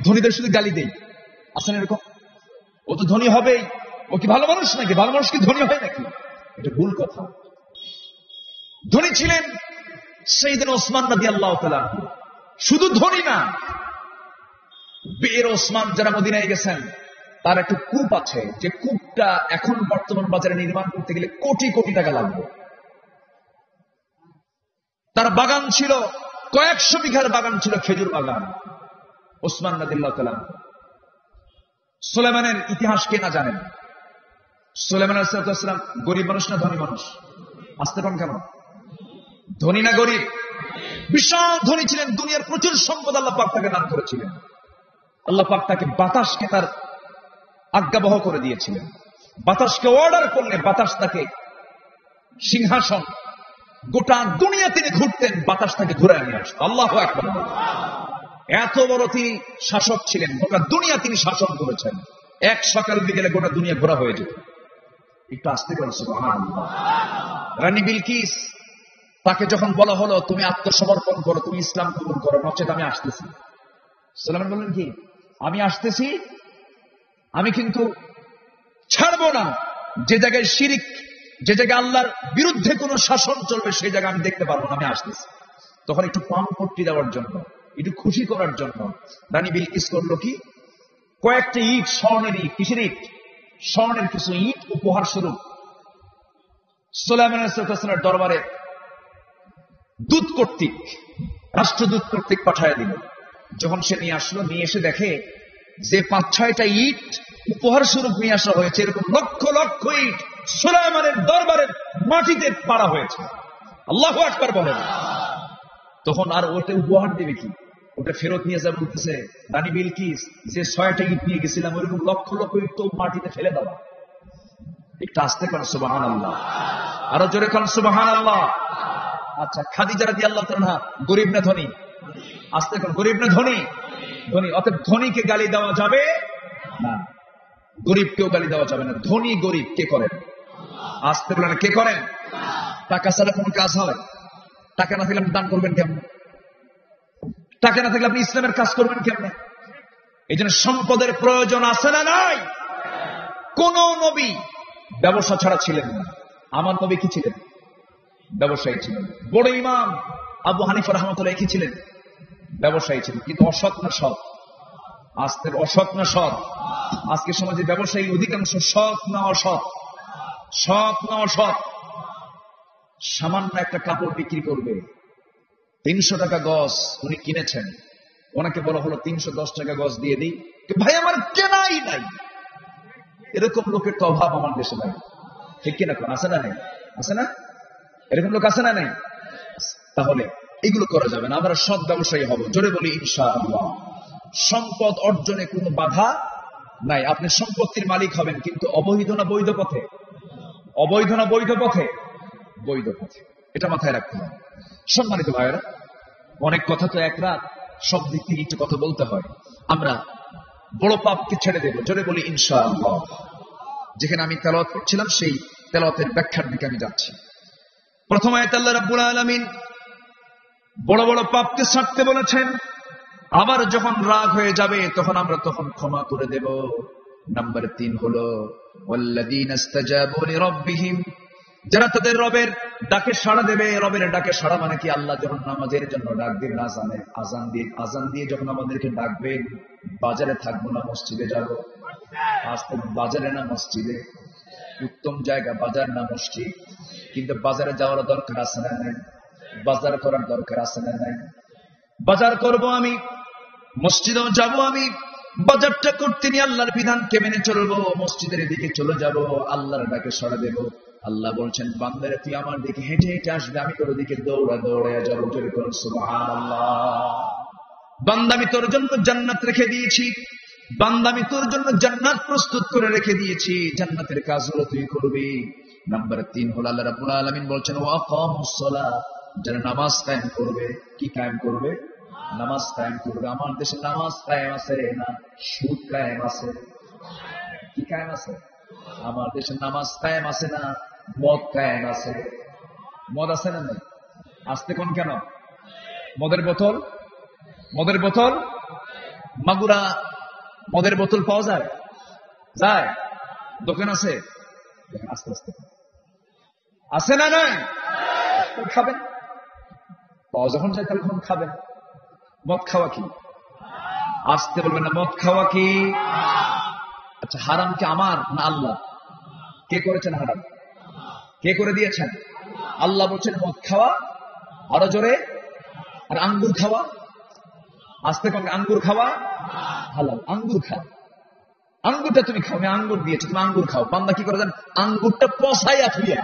ধনীদের শুধু গালি দেই, আসলে এরকম, ও তো ধনী হবেই, ও কি ভালো মানুষ নাকি? ভালো মানুষ কি ধনী হয় নাকি? এটা ভুল কথা। ধনী ছিলেন সাইয়েদনা ওসমান রাদিয়াল্লাহু তাআলা। শুধু ধনী না, বীর ওসমান যারা মদিনায় গেছেন, তার একটা কূপ আছে, যে কূপটা এখন বর্তমান বাজারে নির্মাণ করতে গেলে কোটি কোটি টাকা লাগবে। তার বাগান ছিল, কয়েকশো বিঘার বাগান ছিল, খেজুর বাগান। ওসমান রাদিয়াল্লাহু তাআলা। সুলাইমানের ইতিহাস কে না জানেন? সুলাইমান আলাইহিস সালাম গরিব মানুষ না ধনী মানুষ? আসতে পারেন কেন? ধনী না গরিব? বিশাল ধনী ছিলেন, দুনিয়ার প্রচুর সম্পদ আল্লাহ পাক তাকে দান করেছিলেন। আল্লাহ পাক তাকে বাতাসকে তার আজ্ঞাবহ করে দিয়েছিলেন। বাতাসকে অর্ডার করলে বাতাস তাকে সিংহাসন, গোটা দুনিয়া তিনি ঘুরতেন, বাতাস তাকে ঘুরে নিয়ে আসত। আল্লাহু আকবার। এত বড় তিনি শাসক ছিলেন, গোটা দুনিয়া তিনি শাসন করেছেন। এক সকাল বিকেলে গোটা দুনিয়া ঘোরা হয়ে যেত। একটু আসতে পারেন সুবহানাল্লাহ। রানী বিলকিস, তাকে যখন বলা হলো তুমি আত্মসমর্পণ করো, তুমি ইসলাম কবুল করো, নচেত আমি আসতেছি। সুলাইমান বললেন কি, আমি আসতেছি, আমি কিন্তু ছাড়বো না। যে জায়গায় শিরিক, যে জায়গায় আল্লাহর বিরুদ্ধে কোন শাসন চলবে, সেই জায়গায় আমি দেখতে পারবো না, আমি আসতেছি। তখন একটু পাম্পট্টি দেওয়ার জন্য, একটু খুশি করার জন্য রানী বিলকিস করলো কি, কয়েকটা ইট, স্বর্ণের ইট, কিসের ইট? স্বর্ণের কিছু ইট উপহার স্বরূপ সুলাইমান আলাইহিস সালামের দরবারে দূত কর্তৃক, রাষ্ট্রদূত কর্তৃক পাঠায় দিল। যখন সে নিয়ে আসলো, নিয়ে এসে দেখে যে 5-6টা ইট উপহার স্বরূপ নিয়ে আসা হয়েছে, এরকম লক্ষ লক্ষ ইট সুলাইমানের দরবারের মাটিতে পাড়া হয়েছে। আল্লাহু আকবার বলেন। তখন আর ওটা উপহার দেবে কি? ওটা ফেরত নিয়ে যাবে, বলতেছে রানী বিলকিস, যে 6টা ইট নিয়ে গেছিলাম, ওইরকম লক্ষ লক্ষ ইট তো মাটিতে ফেলে দেওয়া। একটু আসতে পারেন সুবহানাল্লাহ, আরো জোরে কান সুবহানাল্লাহ। আচ্ছা, খাদিজা রাদিয়াল্লাহু তাআলা গরিব না ধনী? আসতে পারেন, গরিব না ধনী? ধনী। অতএব ধনীকে গালি দেওয়া যাবে না, গরিবকেও গালি দেওয়া যাবে না। ধনী গরিব কে করেন? আসতে পারেন, কে করেন? টাকা ছাড়া কোন কাজ হয়? টাকা না থাকলে আপনি দান করবেন কেমন? টাকা না থাকলে আপনি ইসলামের কাজ করবেন কেমনে? এই জন্য সম্পদের প্রয়োজন আছে না নাই? কোন নবী ব্যবসা ছাড়া ছিলেন না। আমার নবী কি ছিলেন? ব্যবসায়ী ছিলেন। বড় ইমাম আবু হানিফা রাহমাতুল্লাহ কি ছিলেন? ব্যবসায়ী ছিলেন। কিন্তু অসৎ না সৎ? আজকের অসৎ না সৎ? আজকে সমাজে ব্যবসায়ী অধিকাংশ সৎ না অসৎ? সৎ না অসৎ? সামান্য একটা কাপড় বিক্রি করবে, 300 টাকা গজ উনি কিনেছেন, ওনাকে বলা হলো 310 টাকা গজ দিয়ে দিই, ভাই আমার কেনাই নাই। এরকম লোকের তো অভাব আমার দেশে নাই, ঠিক কিনা? আছে না? নেই? আছে না? এরকম লোক আছে না? নেই? তাহলে এগুলো করা যাবে না। আমরা সৎ ব্যবসায়ী হব, জোরে বলি ইনশাআল্লাহ। সম্পদ অর্জনে কোনো বাধা নাই। আপনি সম্পত্তির মালিক হবেন, কিন্তু অবৈধ না বৈধ পথে? অবৈধ না বৈধ পথে? বৈধ পথে। এটা মাথায় রাখতে হবে। সম্মানিত ভাইয়েরা, অনেক কথা তো এক রাত, সব দিক থেকে একটু কথা বলতে হয়। আমরা বড় পাপকে ছেড়ে দেব, জোরে বলি ইনশাআল্লাহ। যেখানে আমি তেলাওয়াত করছিলাম, সেই তেলাওয়াতের ব্যাখ্যার দিকে আমি যাচ্ছি। প্রথম আয়াতে আল্লাহ রাব্বুল আলামিন বড় বড় পাপকে ছাড়তে বলেছেন। আবার যখন রাগ হয়ে যাবে, তখন আমরা ক্ষমা করে দেব। নাম্বার 3 হলো ওয়াল্লাযীনা ইসতাজাবু লিরাব্বিহিম যারা তাদের রবের ডাকে সাড়া দেবে। রবের ডাকে সাড়া মানে কি? আল্লাহ যখন নামাজের জন্য ডাক দিন, আজান দিয়ে যখন আমাদেরকে ডাকবেন, বাজারে থাকবো না, মসজিদে যাবো। আজ তো বাজারে না মসজিদে, উত্তম জায়গা বাজার না মসজিদ। কিন্তু বাজারে যাওয়ার দরকার আছে না নাই? বাজার করার দরকার আছে না নাই? বাজার করব আমি, মসজিদেও যাব আমি। বাজারটা করতে নিয়ে আল্লাহর বিধানকে মেনে চলবো, মসজিদের দিকে চলে যাব, আল্লাহর ডাকে সাড়া দেব। আল্লাহ বলছেন, বান্দারে তুই আমার দিকে হেঁটে হেঁটে আসবে, আমি তোর দিকে দৌড়ে যাবো। জোরে করুন সুবহানাল্লাহ। বান্দা আমি তোর জন্য জান্নাত রেখে দিয়েছি, বান্দা আমি তোর জন্য জান্নাত প্রস্তুত করে রেখে দিয়েছি, জান্নাতের কাজগুলো তুই করবি। নাম্বার 3 হলো আল্লাহ রাব্বুল আলামিন বলছেন, ওয়াকামুস সালাহ, যারা নামাজ কায়েম করবে। কি কায়েম করবে? নামাজ কায়েম করবে। আমার দেশে নামাজ কায়েম আছে না সুদ কায়েম আছে? কি কায়েম আছে? আমার দেশে নামাজ কায়েম আছে না মদ কায়েম আছে? মদ আছে না নাই? আসতে কোন কেন? মদের বোতল মাগুরা মদের বোতল পাওয়া যায়? দোকান আছে? আস্তে আস্তে আছে না নাই? খাবেন, পাওয়া যখন যায় তখন খাবেন। মদ খাওয়া কি? আসতে বলবেন না, মদ খাওয়া কি? আচ্ছা, হারাম কি আমার না আল্লাহ? কে করেছেন হারাম? কে করে দিয়েছেন? আল্লাহ বলছেন মদ খাওয়া, আরো জোরে। আর আঙ্গুর খাওয়া? আসতে কম, আঙ্গুর খাওয়া হালাল। আঙ্গুর খাও, আঙ্গুরটা তুমি খাও, আমি আঙ্গুর দিয়েছি, তুমি আঙ্গুর খাও। বান্দা কি করে জান? আঙ্গুরটা পচাইয়া থুইয়া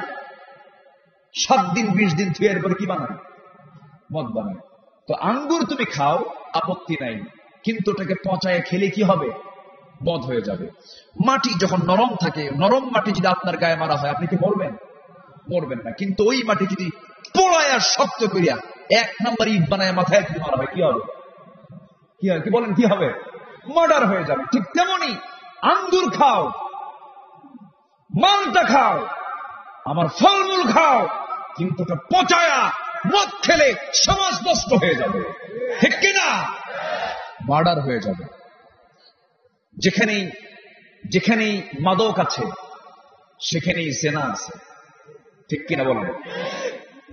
7 দিন 20 দিন থুইয়ার পরে কি বানায়? মদ বানায়। তো আঙ্গুর তুমি খাও, আপত্তি নাই, কিন্তু ওটাকে পচাইয়া খেলে কি হবে? মদ হয়ে যাবে। মাটি যখন নরম থাকে, নরম মাটি যদি আপনার গায়ে মারা হয়, আপনি কি মরবেন? মরবেন না। কিন্তু ওই মাটি যদি পোড়ায়া শক্ত করিয়া 1 নাম্বার ইট বানায় মাথায় যদি মারা হয়, কি হবে? কি বলেন, কি হবে? মার্ডার হয়ে যাবে। ঠিক তেমনি আঙ্গুর খাও, মালটা খাও, আমার ফলমূল খাও, কিন্তু ওটা পচায়া মদ খেলে সমাজ নষ্ট হয়ে যাবে, ঠিক কিনা? মার্ডার হয়ে যাবে। যেখানেই মাদক আছে সেখানেই জেনা আছে, ঠিক কিনা বলেন?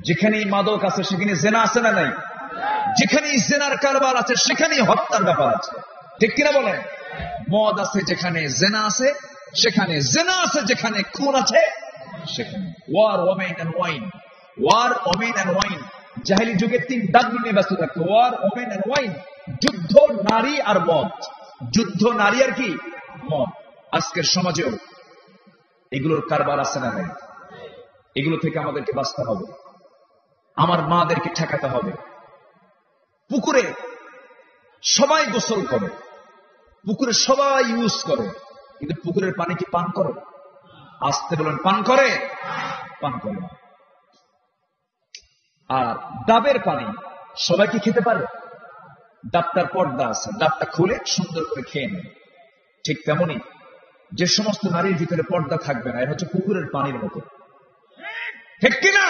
যেখানেই মাদক আছে সেখানে জেনা আছে না নাই? যেখানেই জেনার কারবার আছে সেখানেই হত্যার ব্যাপার আছে, ঠিক কিনা বলেন? মদ আছে যেখানে জেনা আছে সেখানে জেনা আছে, যেখানে খুন আছে সেখানে war, women and wine. War, women and wine. জাহেলি যুগে 3 দাগ নিয়ে ব্যস্ত থাকতো, ওয়ার, ওমেন এন্ড ওয়াইন। যুদ্ধ, নারী আর মদ। যুদ্ধ, নারী আর কি? মদ। আজকের সমাজেও এগুলোর কারবার আছে না নাই? এগুলো থেকে আমাদেরকে বাঁচতে হবে, আমার মাদেরকে ঠেকাতে হবে। পুকুরে সবাই গোসল করে, পুকুরে সবাই ইউজ করে, কিন্তু পুকুরের পানি কি পান করে? আসতে বলেন, পান করে? পান করে না। আর ডাবের পানি সবাই কি খেতে পারে? ডাবটার পর্দা আছে, ডাবটা খুলে সুন্দর করে খেয়ে নেয়। ঠিক তেমনি যে সমস্ত নারীর ভিতরে পর্দা থাকবে না, এটা হচ্ছে পুকুরের পানির মতো, ঠিক কিনা?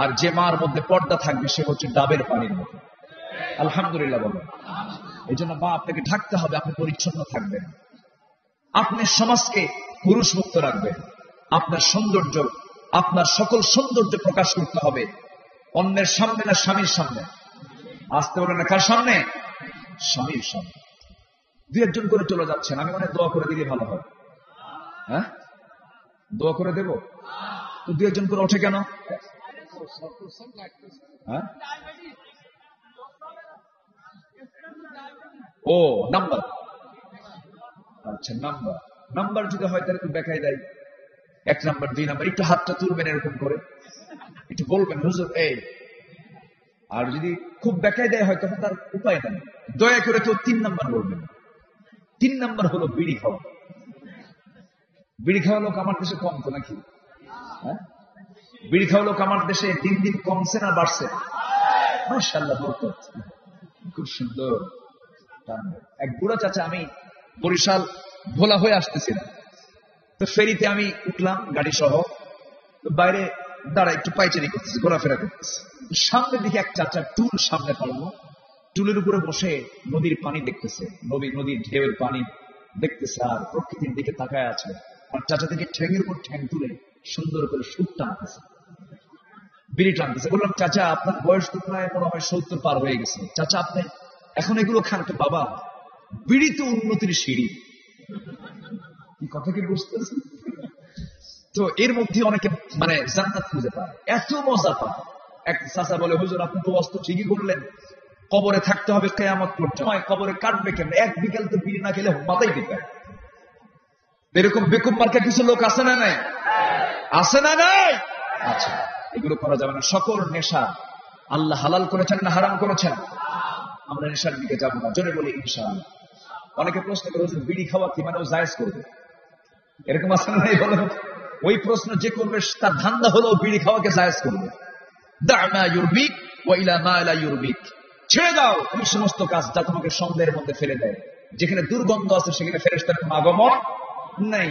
আর যে মার মধ্যে পর্দা থাকবে সে হচ্ছে ডাবের পানির মতো। আলহামদুলিল্লাহ বলেন। এই জন্য মা, আপনাকে ঢাকতে হবে, আপনি পরিচ্ছন্ন থাকবেন, আপনি সমাজকে পুরুষ মুক্ত রাখবেন, আপনার সৌন্দর্য, আপনার সকল সৌন্দর্য প্রকাশ করতে হবে অন্যের সামনে না স্বামীর সামনে? আসতে বলেন না, কার সামনে? স্বামীর সামনে। 2-1 করে চলে যাচ্ছেন, আমি মনে দোয়া করে দিলে ভালো হয়। হ্যাঁ, দোয়া করে দেব তো 2-1 করে ওঠে কেন? হ্যাঁ, ও নাম্বার, আচ্ছা নাম্বার যদি হয় তাহলে একটু দেখাই দেয়, 1 নাম্বার 2 নাম্বার, একটু হাতটা তুলবেন এরকম করে, একটু বলবেন হুজুর এই। আর যদি খুব দেখাই দেয় হয় তখন তার উপায় নেই, দয়া করে কেউ 3 নাম্বার বলবেন। 3 নাম্বার হলো বিড়ি খাওয়া। বিড়ি খাওয়া লোক আমার দেশে কম তো নাকি? হ্যাঁ, বিড়ি খাওয়া লোক আমার দেশে দিন দিন কমছে না বাড়ছে? মাশাআল্লাহ, বরকত, খুব সুন্দর। এক বুড়া চাচা, আমি বরিশাল ভোলা হয়ে আসতেছিলাম, তো ফেরিতে আমি উঠলাম গাড়ি সহ, তো বাইরে দাঁড়া একটু পাইচারি করতেছে, ঘোরাফেরা করতেছে। সামনের দিকে এক চাচা টুল সামনে পালানো, টুলের উপরে বসে নদীর পানি দেখতেছে, নদীর ঢেউয়ের পানি দেখতেছে আর প্রকৃতির দিকে তাকায় আছে। আর চাচা থেকে ঠ্যাঙের উপর ঠ্যাং তুলে সুন্দর করে সুখ টানতেছে, বিড়ি টানতেছে। বললাম, চাচা আপনার বয়স তো প্রায় মনে হয় 70 পার হয়ে গেছে, চাচা আপনি এখন এগুলো খান? তো বাবা, বিড়ি তো উন্নতির সিঁড়ি। কি কথা কি বুঝতেছেন? তো এর মধ্যে অনেকে মানে জান্নাত খুঁজে পায়, এত মজা পায়। এক চাচা বলে, হুজুর আপনি তো অস্ত ঠিকই করলেন, কবরে থাকতে হবে কিয়ামত পর্যন্ত, কবরে কাটবে কেন? এক বিকেল তো বিড়ি না খেলে মাথাই দিতে। এরকম বেকুব মার্কা কিছু লোক আছে না নাই? আছে না নাই? আচ্ছা, এগুলো করা যাবে না। সকল নেশা আল্লাহ হালাল করেছেন না হারাম করেছেন? আমরা নেশার দিকে যাবো না, জোরে বলি ইনশাআল্লাহ। অনেকে প্রশ্ন করে, বিড়ি খাওয়া কি মানে ও জায়েজ করবে? এরকম আছে না নাই বলেন? ওই প্রশ্ন যে করবে তার ধান্দা হলো বিড়ি খাওয়াকে জায়েজ করবে। ছেড়ে দাও ওই সমস্ত কাজ যা তোমাকে সন্দেহের মধ্যে ফেলে দেয়। যেখানে দুর্গন্ধ আছে সেখানে ফেরেশতার কোনো আগমন নাই।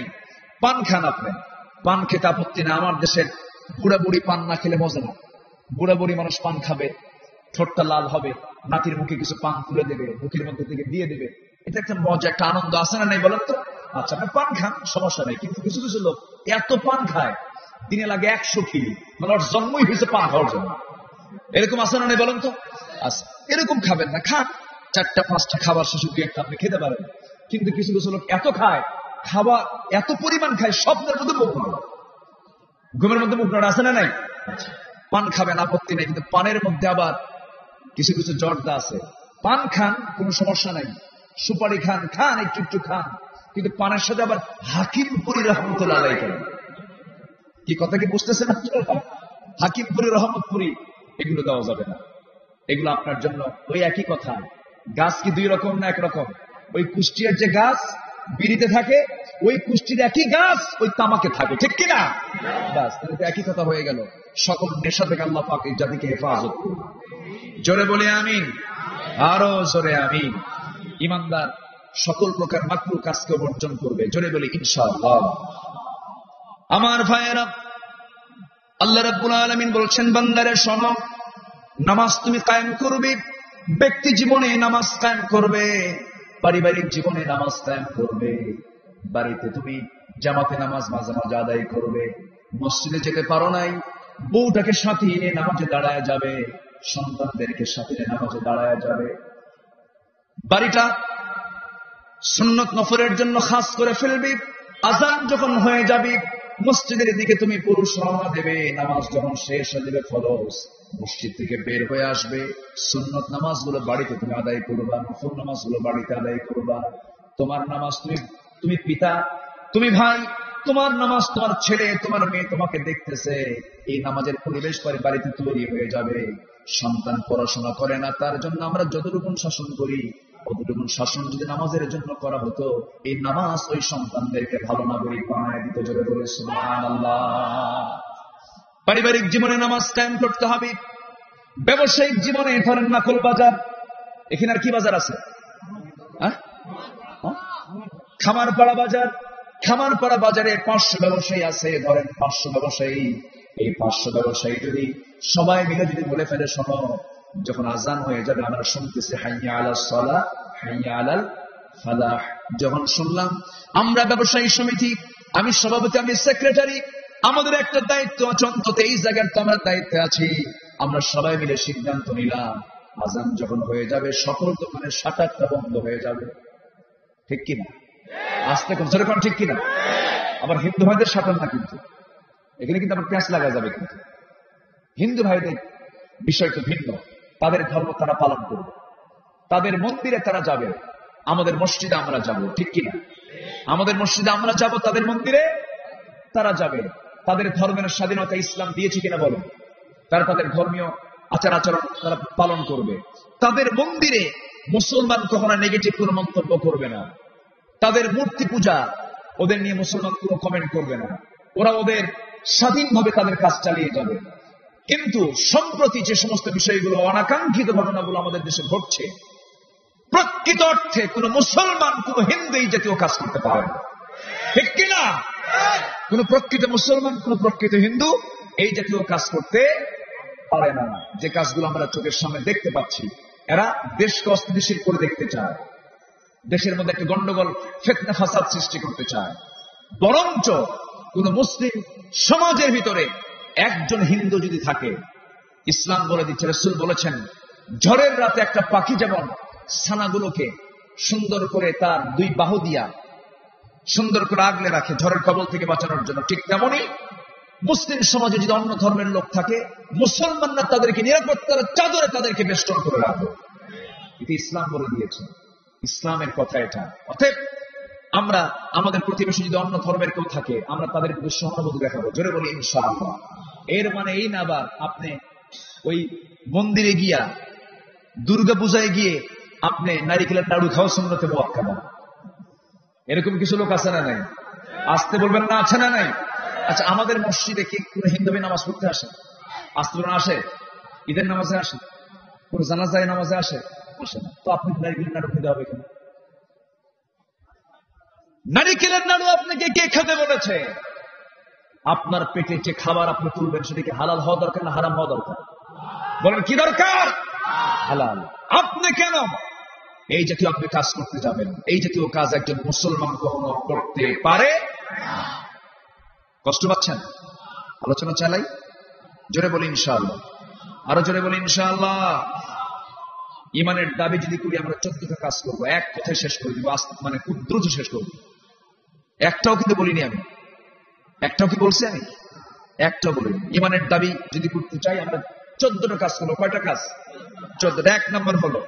পান খান আপনি, পান খেতে আপত্তি না। আমার দেশের বুড়া বুড়ি পান না খেলে মজা না। বুড়া বুড়ি মানুষ পান খাবে, ঠোঁটটা লাল হবে, নাতির মুখে কিছু পান তুলে দেবে, মুখের মধ্যে থেকে দিয়ে দেবে। এটা একটা মজা, একটা আনন্দ আছে না নাই বলেন তো? আচ্ছা, আপনি পান খান, সমস্যা নেই। কিন্তু কিছু কিছু লোক এত পান খায়, দিনে লাগে 100 কিলো, মানে ওর জন্মই হয়েছে পান খাওয়ার জন্য। এরকম আছে না নাই বলেন তো? আচ্ছা, এরকম খাবেন না, খান। 4টা 5টা খাবার শেষে 2-1টা আপনি খেতে পারেন। কিন্তু কিছু কিছু লোক এত খায়, খাওয়া এত পরিমাণ খায়, স্বপ্নের মধ্যে মুখ নড়ে, ঘুমের মধ্যে মুখ নড়ে, আছে না নাই? পান খাবেন, আপত্তি নেই। কিন্তু পানের মধ্যে আবার কিছু কিছু জর্দা আছে। পান খান, কোনো সমস্যা নাই। সুপারি খান, খান, একটু একটু খান। কিন্তু পানের সাথে আবার হাকিমপুরি রহমতুল্লাহ আলাইহি করেন। কি কথা কি বুঝতেছেন? হাকিমপুরি রহমতপুরি এগুলো দেওয়া যাবে না। এগুলো আপনার জন্য ওই একই কথা। গাছ কি 2 রকম না 1 রকম? ওই কুষ্টিয়ার যে গাছ বিড়িতে থাকে, ওই কুষ্টির একই গাছ ওই তামাকে থাকে, ঠিক কিনা? বাস, তাহলে একই কথা হয়ে গেল। সকল নেশা থেকে আল্লাহ পাক এই জাতিকে হেফাজত করুন। জোরে বলে আমিন, আরো জোরে আমিন। ইমানদার সকল প্রকার মাকরুহ কাজকে বর্জন করবে, জোরে বলে ইনশাআল্লাহ। আমার ভাইয়েরা, আল্লাহ রাব্বুল আলামিন বলছেন, বান্দারে শোনো, নামাজ তুমি কায়েম করবে, ব্যক্তি জীবনে নামাজ কায়েম করবে, পারিবারিক জীবনে নামাজ কায়েম করবে, বাড়িতে তুমি জামাতে নামাজ মাঝে মাঝে আদায় করবে। মসজিদে যেতে পারো নাই, বউটাকে সাথে নিয়ে নামাজে দাঁড়ায় যাবে, সন্তানদেরকে সাথে নিয়ে নামাজে দাঁড়ায় যাবে। বাড়িটা সুন্নত নফলের জন্য খাস করে ফেলবি। আজান যখন হয়ে যাবে, মসজিদের দিকে তুমি পুরুষ রওনা দেবে। নামাজ যখন শেষ হয়ে যাবে ফরজ, মসজিদ থেকে বের হয়ে আসবে। সুন্নত নামাজগুলো বাড়িতে তুমি আদায় করবা, নফল নামাজগুলো বাড়িতে আদায় করবা। তোমার নামাজ তুমি পিতা, তুমি ভাই, তোমার নামাজ তোমার ছেলে, তোমার মেয়ে তোমাকে দেখতেছে। এই নামাজের পরিবেশ পরে বাড়িতে তৈরি হয়ে যাবে। সন্তান পড়াশোনা করে না, তার জন্য আমরা যতটুকু শাসন করি, অতটুকু শাসন যদি নামাজের জন্য করা হতো, এই নামাজ ওই সন্তানদেরকে ভালো নাগরিক বানায় দিতে। জোরে বলে সুবহানাল্লাহ। পারিবারিক জীবনে নামাজ কায়েম করতে হবে। ব্যবসায়িক জীবনে ধরেন নাকল বাজার, এখানে আর কি বাজার আছে? খামারপাড়া বাজার। খামারপাড়া বাজারে 500 ব্যবসায়ী আছে, ধরেন 500 ব্যবসায়ী। এই 500 ব্যবসায়ী যদি সবাই মিলে যদি বলে ফেলে, শোনো, যখন আজান হয়ে যাবে আমরা শুনতেছি হাইয়া আলাস সালাহ, হাইয়া আলাল ফালাহ। যখন শুনলাম, আমরা ব্যবসায়ী সমিতি, আমি সভাপতি, আমি সেক্রেটারি, আমাদের একটা দায়িত্ব আছে, অন্তত এই জায়গার তো আমরা দায়িত্বে আছি। আমরা সবাই মিলে সিদ্ধান্ত নিলাম, আজান যখন হয়ে যাবে সকল দোকানের শাটারটা বন্ধ হয়ে যাবে। ঠিক কিনা? আসতে কোন জোরে কোন ঠিক কিনা? আবার হিন্দু ভাইদের শাটার না, কিন্তু এখানে কিন্তু আবার প্যাঁচ লাগা যাবে। কিন্তু হিন্দু ভাইদের বিষয় তো ভিন্ন, তাদের ধর্ম তারা পালন করবে, তাদের মন্দিরে তারা যাবে, আমাদের মসজিদে আমরা যাব, ঠিক কিনা? আমাদের মসজিদে আমরা যাব, তাদের মন্দিরে তারা যাবে। তাদের ধর্মের স্বাধীনতা ইসলাম দিয়েছে কিনা বলেন? তারা তাদের ধর্মীয় আচার আচরণ তারা পালন করবে। তাদের মন্দিরে মুসলমান কখনো নেগেটিভ কোনো মন্তব্য করবে না। তাদের মূর্তি পূজা, ওদের নিয়ে মুসলমান কোনো কমেন্ট করবে না। ওরা ওদের স্বাধীনভাবে তাদের কাজ চালিয়ে যাবে। কিন্তু সম্প্রতি যে সমস্ত বিষয়গুলো, অনাকাঙ্ক্ষিত ঘটনাগুলো আমাদের দেশে ঘটছে, প্রকৃত অর্থে কোন মুসলমান, কোন হিন্দু এই জাতীয় কাজ করতে পারে না, ঠিক কিনা? কোন প্রকৃত মুসলমান, কোন প্রকৃত হিন্দু এই জাতীয় কাজ করতে পারে না। যে কাজগুলো আমরা চোখের সামনে দেখতে পাচ্ছি, এরা দেশকে অস্থিতিশীল করে দেখতে চায়, দেশের মধ্যে একটা গন্ডগোল, ফিতনা ফাসাদ সৃষ্টি করতে চায়। বরঞ্চ কোন মুসলিম সমাজের ভিতরে একজন হিন্দু যদি থাকে, ইসলাম বলে দিচ্ছে, রাসূল বলেছেন, ঝড়ের রাতে একটা পাখি যেমন ছানাগুলোকে সুন্দর করে তার দুই বাহু দিয়া সুন্দর করে আগলে রাখে ঝড়ের কবল থেকে বাঁচানোর জন্য, ঠিক তেমনই মুসলিম সমাজে যদি অন্য ধর্মের লোক থাকে, মুসলমানরা তাদেরকে নিরাপত্তার চাদরে তাদেরকে বেষ্টন করে রাখবে। এটা ইসলাম বলে দিয়েছে, ইসলামের কথা এটা। অতএব আমরা আমাদের প্রতিবেশী যদি অন্য ধর্মের কেউ থাকে, আমরা তাদের প্রতি সহানুভূতি দেখাবো, জোরে বলি ইনশাআল্লাহ। এর মানে এই না আবার আপনি ওই মন্দিরে গিয়া, দুর্গা পূজায় গিয়ে আপনি নারিকেলের নাড়ু খাওয়া সুন্নতে মুআক্কাদা। এরকম কিছু লোক আছে না নাই? আসতে বলবেন না, আছে না নাই? আচ্ছা, আমাদের মসজিদে কি কোন হিন্দু নামাজ পড়তে আসে? আসতে বলেন আসে? ঈদের নামাজে আসে? কোন জানাজায় নামাজে আসে? আসে না। তো আপনি নারিকেলের নাড়ু খেতে হবে কেন? নারিকেলের নাড়ু আপনাকে কে খেতে বলেছে? আপনার পেটে যে খাবার আপনি তুলবেন সেটা কি হালাল হওয়া দরকার না হারাম হওয়া দরকার? বলেন কি দরকার? হালাল। আপনি কেন এই জাতীয় আপনি কাজ করতে যাবেন? এই জাতীয় কাজ একজন মুসলমান কখনো করতে পারে? কষ্ট পাচ্ছেন? আলোচনা চালাই, জোরে বলি ইনশাআল্লাহ, আরো জোরে বলি ইনশাআল্লাহ। ইমানের দাবি যদি করি আমরা 14টা কাজ করবো, এক কথায় শেষ করে দিব, মানে খুব দ্রুত শেষ করবো। একটাও কিন্তু বলিনি আমি, একটাও কি বলছি আমি? একটাও বলিনি। ইমানের দাবি যদি করতে চাই আমরা 14টা কাজ করবো। কয়টা কাজ? 14টা। 1 নম্বর হলো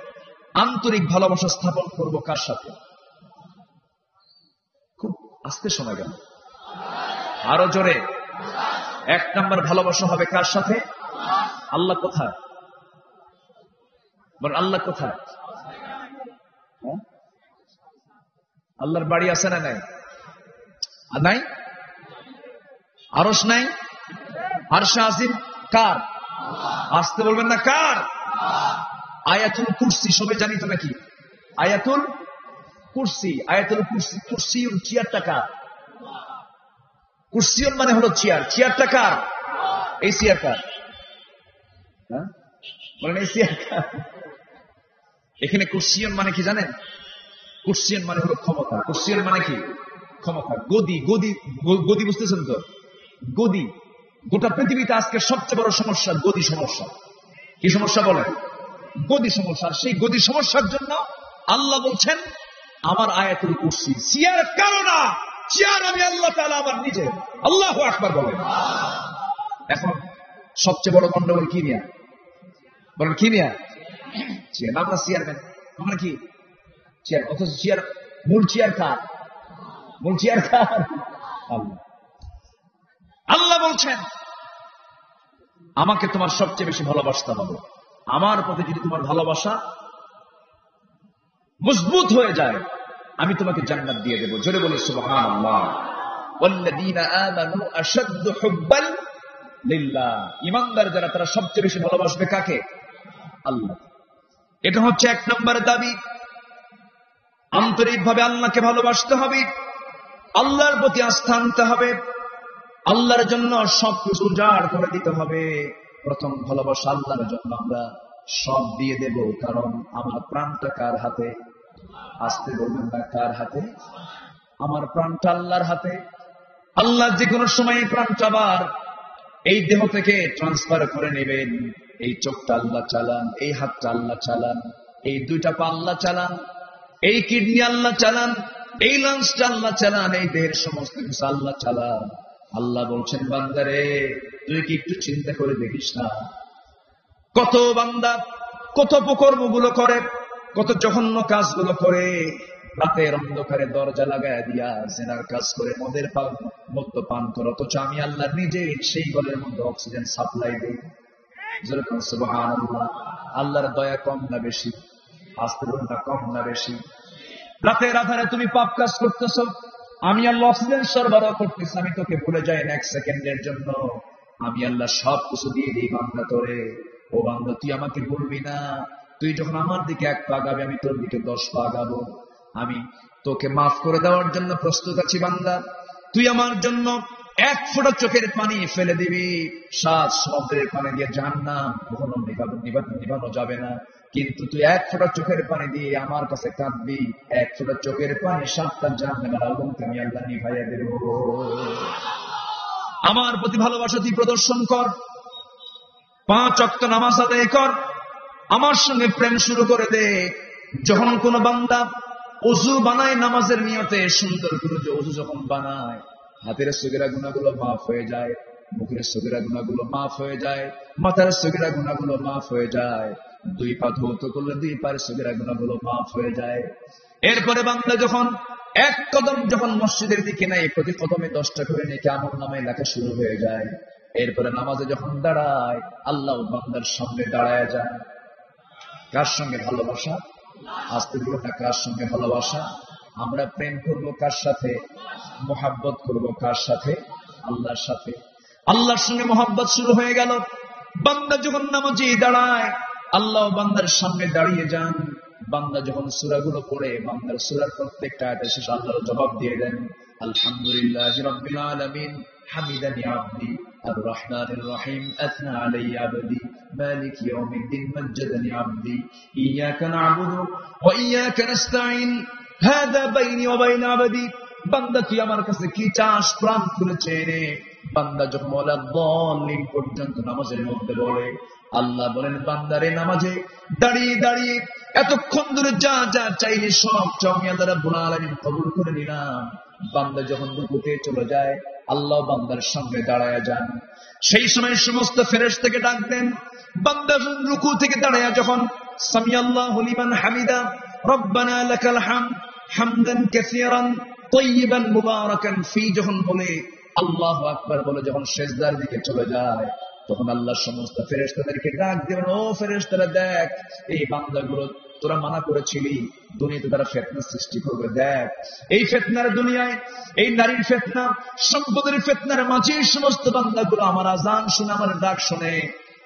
আন্তরিক ভালোবাসা স্থাপন করব কার সাথে? খুব আস্তে শোনা গেল, আরো জোরে। 1 নম্বর ভালোবাসা হবে কার সাথে? আল্লাহ কোথায়? বল আল্লাহ কোথায়? আল্লাহর বাড়ি আছে না নাই? নাই? আরশ নাই? আরশে আজিম কার? আসতে বলবেন না, কার? আয়াতুল কুরসি সবাই জানি তো নাকি? আয়াতুল কুরসি, আয়াতুল কুরসি, কুরসিউন চেয়ারটা কার? কুরসিউন মানে হলো চেয়ার, চেয়ারটা কার? এই চেয়ার কার? হ্যাঁ বলেন, এই চেয়ার কার? এখানে কুরসিউন মানে কি জানেন? কুরসিউন মানে হলো ক্ষমতা। কুরসিউন মানে কি? ক্ষমতা। গদি, গদি, গদি বুঝতেছেন তো? গদি। গোটা পৃথিবীতে আজকে সবচেয়ে বড় সমস্যা গদি সমস্যা। কি সমস্যা বলেন? গদি সমস্যা। আর সেই গদি সমস্যার জন্য আল্লাহ বলছেন আমার আয়াতুল কুরসি। চেয়ার কারো না, চেয়ার আমি আল্লাহ তাআলা আমার নিজে। আল্লাহু আকবার বলেন। এখন সবচেয়ে বড় গন্ডগোল কি নিয়ে? বলেন কি নিয়ে? চেয়ার। আমরা চেয়ারম্যান, আমরা কি চেয়ার? অথচ চেয়ার, মূল চেয়ার কার? মূল চেয়ার কার? আল্লাহ। আল্লাহ বলছেন আমাকে তোমার সবচেয়ে বেশি ভালোবাসতে হবে। আমার প্রতি যদি তোমার ভালোবাসা মজবুত হয়ে যায়, আমি তোমাকে জান্নাত দিয়ে দেব। জোরে বলি সুবহানাল্লাহ। ওয়াল্লাযীনা আমানু আশাদ্দু হুব্বান লিল্লাহ। ঈমানদার যারা তারা সবচেয়ে বেশি ভালোবাসবে কাকে? আল্লাহ। এটা হচ্ছে 1 নম্বর দাবি। আন্তরিকভাবে আল্লাহকে ভালোবাসতে হবে, আল্লাহর প্রতি আস্থা আনতে হবে, আল্লাহর জন্য সবকিছু উজাড় করে দিতে হবে। প্রথম ভালোবাসা আল্লাহর জন্য আমরা সব দিয়ে দেব, কারণ আমার প্রাণটা কার হাতে? আসতে বলবেন না, কার হাতে? আমার প্রাণটা আল্লাহর হাতে। আল্লাহ যে কোনো সময় প্রাণটা আবার এই দেহ থেকে ট্রান্সফার করে নেবেন। এই চোখটা আল্লাহ চালান, এই হাতটা আল্লাহ চালান, এই 2টা পা আল্লাহ চালান, এই কিডনি আল্লাহ চালান, এই লাংসটা আল্লাহ চালান, এই দেহের সমস্ত কিছু আল্লাহ চালান। আল্লাহ বলছেন বান্দারে তুই কি একটু চিন্তা করে দেখিস না, কত বান্দা কত অপকর্মগুলো করে, কত জঘন্য কাজগুলো করে, রাতের অন্ধকারে দরজা লাগায় দিয়া জেনার কাজ করে, মদ্য পান করে, অথচ আমি আল্লাহ নিজে সেই ঘরের মধ্যে অক্সিজেন সাপ্লাই দিই। যেরকম সুবহানাল্লাহ। আল্লাহর দয়া কম না বেশি? আসতে বলুন না, কম না বেশি? রাতের আধারে তুমি পাপ কাজ করতেছ, আমি আল্লাহ অক্সিজেন সরবরাহ করতেছি, আমি তোকে ভুলে যাই না 1 সেকেন্ডের জন্য। আমি আল্লাহ সব কিছু দিয়ে দিই বান্দা তোরে। ও বান্দা তুই আমাকে ভুলবি না, তুই যখন আমার দিকে 1 পা আগাবে আমি তোর দিকে 10 পা আগাবো। আমি তোকে মাফ করে দেওয়ার জন্য প্রস্তুত আছি বান্দা। তুই আমার জন্য 1 ফোঁটা চোখের পানি ফেলে দিবি, 7 সমুদ্রের পানি দিয়ে জাহান্নাম কখনো নিভানো যাবে না, কিন্তু তুই 1 ফোঁটা চোখের পানি দিয়ে আমার কাছে কাঁদবি, 1 ফোঁটা চোখের পানি 7টা জাহান্নামের আগুনকে আমি আল্লাহ নিভাইয়া দেব। আমার প্রতি ভালোবাসা তুই প্রদর্শন কর, 5 ওয়াক্ত নামাজ আদায় কর, আমার সঙ্গে প্রেম শুরু করে দে। যখন কোন বান্দা ওযু বানায় নামাজের নিয়তে, সুন্দর করে যে ওযু যখন বানায়, হাতের সগীরা গুনাহগুলো মাফ হয়ে যায়, মুখের সগীরা গুনাহগুলো মাফ হয়ে যায়, মাথার সগীরা গুনাহগুলো মাফ হয়ে যায়, 2 পা ধৌত করলে 2 পায়ের সগীরা গুনাহগুলো মাফ হয়ে যায়। এরপরে বান্দা যখন এক কদম যখন মসজিদের দিকে নেয়, প্রতি কদমে 10টা করে নেকি আমলনামায় লেখা শুরু হয়ে যায়। এরপরে নামাজে যখন দাঁড়ায়, আল্লাহ বান্দার সামনে দাঁড়ায় যায়। কার সঙ্গে ভালোবাসা? আস্তে বলো না, কার সঙ্গে ভালোবাসা? আমরা প্রেম করবো কার সাথে? মোহাব্বত করবো কার সাথে? আল্লাহর সাথে। আল্লাহর সঙ্গে মোহাব্বত শুরু হয়ে গেল। বান্দা যখন নামাজে দাঁড়ায়, আল্লাহ বান্দার সামনে দাঁড়িয়ে যান। বান্দা যখন সূরাগুলো পড়ে, বান্দার সূরার প্রত্যেকটা আয়াতের শেষে আল্লাহর জবাব দিয়ে দেন, আলহামদুলিল্লাহি রাব্বিল আলামিন, হামিদানি আবদি, আর রহমানির রহিম, আথনা আলাইয়া আবদি, মালিক ইয়াউমিদ্দিন, মাজ্জাদানি আবদি, ইয়াকা না'বুদু ওয়া ইয়াকা নাস্তাঈন, হাযা বাইনি ওয়া বাইনা আবদি। বান্দা তুই আমার কাছে কি চাস? প্রাণ খুলে চেয়ে নে। বান্দা যখন ওয়ালা দাল্লিন পর্যন্ত নামাজের মধ্যে বলে, আল্লাহ বলেন, বান্দারে নামাজে দাঁড়িয়ে দাঁড়িয়ে এতক্ষণ ধরে যা যা চাইলে সব আমি আল্লাহ রাব্বুল আলামিন কবুল করে নিলাম। বান্দা যখন রুকুতে চলে যায়, আল্লাহ বান্দার সামনে দাঁড়ায়া যান। সেই সময় সমস্ত ফেরেশতাকে ডাক দেন। বান্দা রুকু থেকে দাঁড়ায়া যখন সামিআল্লাহু লিমান হামিদা, রব্বানা লাকাল হামদ, হামদান কাসীরান তাইয়িবান মুবারাকান ফি যখন বলে, আল্লাহু আকবার বলে যখন সিজদার দিকে চলে যায়, তখন আল্লাহ সমস্ত ফেরেশতাদেরকে ডাক দেবেন, ও ফেরেশতারা দেখ, এই বান্দাগুলো তোরা মানা করেছিলি দুনিয়াতে তারা ফিতনা সৃষ্টি করবে, দেখ এই ফিতনার দুনিয়ায়, এই নারীর ফিতনা, সম্পদের ফিতনার মাঝে সমস্ত বান্দাগুলো আমার আযান শুনে, আমার ডাক শুনে,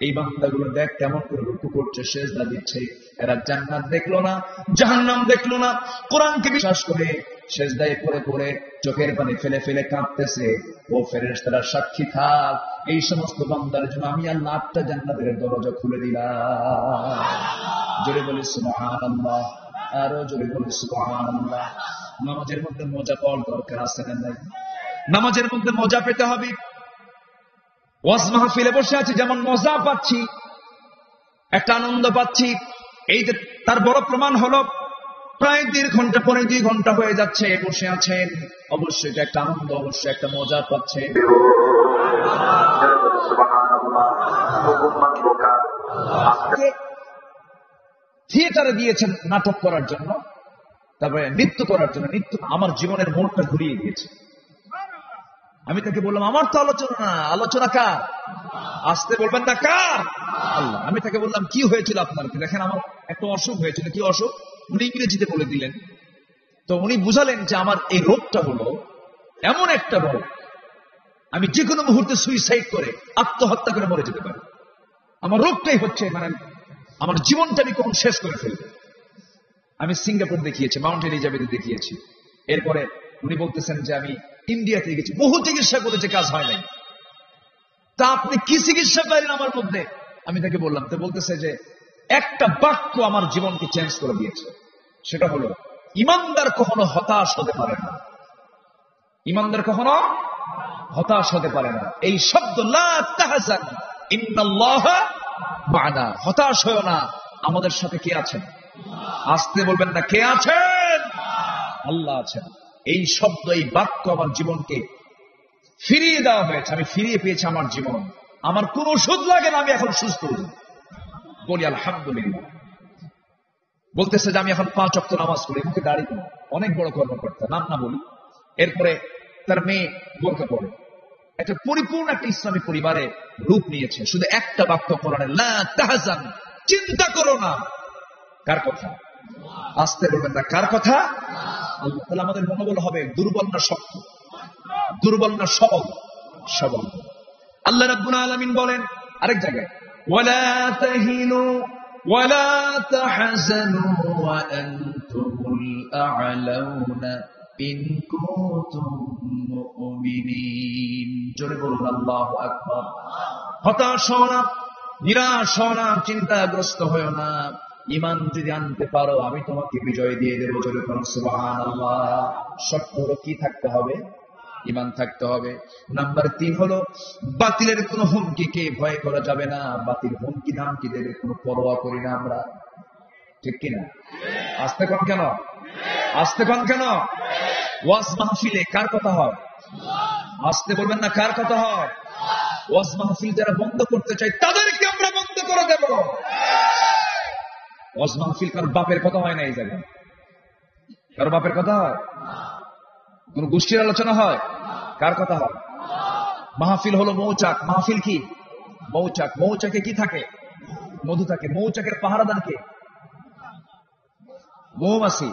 এই বান্দাগুলো দেখ কেমন করে রুকু করছে, সিজদা দিচ্ছে। এরা জান্নাত দেখলো না, জাহান্নাম দেখলো না, কোরআনকে বিশ্বাস করে সিজদায় পড়ে পড়ে চোখের পানি ফেলে ফেলে কাঁদতেছে। ও ফেরেশতারা সাক্ষী থাক, এই সমস্ত বান্দার জন্য আমি আল্লাহ 8টা জান্নাতের দরজা খুলে দিলাম। জোরে বলি সুবহানাল্লাহ, আরো জোরে বলি সুবহানাল্লাহ। নামাজের মধ্যে মজা পাওয়ার দরকার আছে না? নামাজের মধ্যে মজা পেতে হবে। ওয়াজ মাহফিলে বসে আছি, যেমন মজা পাচ্ছি, একটা আনন্দ পাচ্ছি, এই যে তার বড় প্রমাণ হলো প্রায় 1.5 ঘন্টা পরে 2 ঘন্টা হয়ে যাচ্ছে বসে আছেন, অবশ্যই এটা একটা আনন্দ, অবশ্যই একটা মজা পাচ্ছে। থিয়েটারে দিয়েছেন নাটক করার জন্য, তারপরে নৃত্য করার জন্য। নৃত্য আমার জীবনের মোড়টা ঘুরিয়ে দিয়েছে। আমি তাকে বললাম, আমার তো আলোচনা না, আলোচনা কার? আসতে বলবেন না, কার? আল্লাহ। আমি তাকে বললাম, কি হয়েছিল আপনার? দেখেন আমার একটা অসুখ হয়েছিল। কি অসুখ? উনি ইংরেজিতে বলে দিলেন। তো উনি বুঝালেন যে আমার এই রোগটা হলো এমন একটা রোগ, আমি যে কোনো মুহূর্তে সুইসাইড করে, আত্মহত্যা করে মরে যেতে পারি। আমার রোগটাই হচ্ছে, মানে আমার জীবনটা আমি কখন শেষ করে ফেলবো। আমি সিঙ্গাপুর দেখিয়েছি, মাউন্ট এলিজাবেথে দেখিয়েছি। এরপরে উনি বলতেছেন যে আমি ইন্ডিয়াতে গেছি, বহু চিকিৎসা করেছে, কাজ হয় নাই। তা আপনি কি চিকিৎসা পাইলেন আমার মধ্যে? আমি তাকে বললাম। তো বলতেছে যে একটা বাক্য আমার জীবনকে চেঞ্জ করে দিয়েছে। সেটা হলো, ইমানদার কখনো হতাশ হতে পারে না। ইমানদার কখনো হতাশ হতে পারে না। এই শব্দ লা তাহজান ইন্নাল্লাহা মা'না, হতাশ হয়ো না, আমাদের সাথে কে আছেন? আসতে বলবেন না, কে আছেন? আল্লাহ আছেন। এই শব্দ, এই বাক্য আমার জীবনকে ফিরিয়ে দেওয়া হয়েছে। আমি ফিরিয়ে পেয়েছি আমার জীবন। আমার কোন ওষুধ লাগে না, আমি এখন সুস্থ বলি আলহামদুলিল্লাহ। বলতেছে যে আমি এখন 5 ওয়াক্ত নামাজ পড়ি, মুখে দাড়ি করি, অনেক বড় কর্মকর্তা, নাম না বলি। এরপরে তার মেয়ে বোরকা পড়ে, একটা পরিপূর্ণ একটা ইসলামী পরিবারে রূপ নিয়েছে। শুধু একটা বাক্য কোরআনে, লা তাহজান, চিন্তা করো না। কার কথা? আসতে বলবেন না, কার কথা? আল্লাহ। তাহলে আমাদের মনোবল হবে দুর্বল না শক্ত? দুর্বল না সবল? সবল। আল্লাহ রাব্বুল আলামিন বলেন আরেক জায়গায়, ওয়ালা তাহিনু ওয়ালা তাহজানু ওয়া আনতুমুল আ'লাউনা ইন কুনতুম মুমিনিন। জোরে বলুন আল্লাহু আকবার। হতাশ হও না, নিরাশ হও না, চিন্তাগ্রস্ত হও না। ঈমান যদি আনতে পারো, আমি তোমাকে বিজয় দিয়ে দেব। জোরে বলুন সুবহানাল্লাহ। শর্ত হলো কি থাকতে হবে? ঈমান থাকতে হবে। নাম্বার 3 হলো বাতিলের কোনো হুমকিকে ভয় করা যাবে না। বাতিল হুমকি ধামকি দেবে, কোনো পরোয়া করি না আমরা, ঠিক কিনা? আস্তে কোন কেন, আস্তে কোন কেন? ওয়াজ মাহফিলে কার কথা হয়? আস্তে বলবেন না, কার কথা হয়? ওয়াজ মাহফিল যারা বন্ধ করতে চায় তাদেরকে আমরা বন্ধ করে দেব। ওয়াজ মাহফিল কার বাপের কথা হয় না এই জায়গায়, কার বাপের কথা হয়? কোন গোষ্ঠীর আলোচনা হয়? কার কথা হয়? মাহফিল হলো মৌচাক। মাহফিল কি? মৌচাক। মৌচাকে কি থাকে? মধু থাকে। মৌচাকের পাহারাদার কে? মৌমাছি।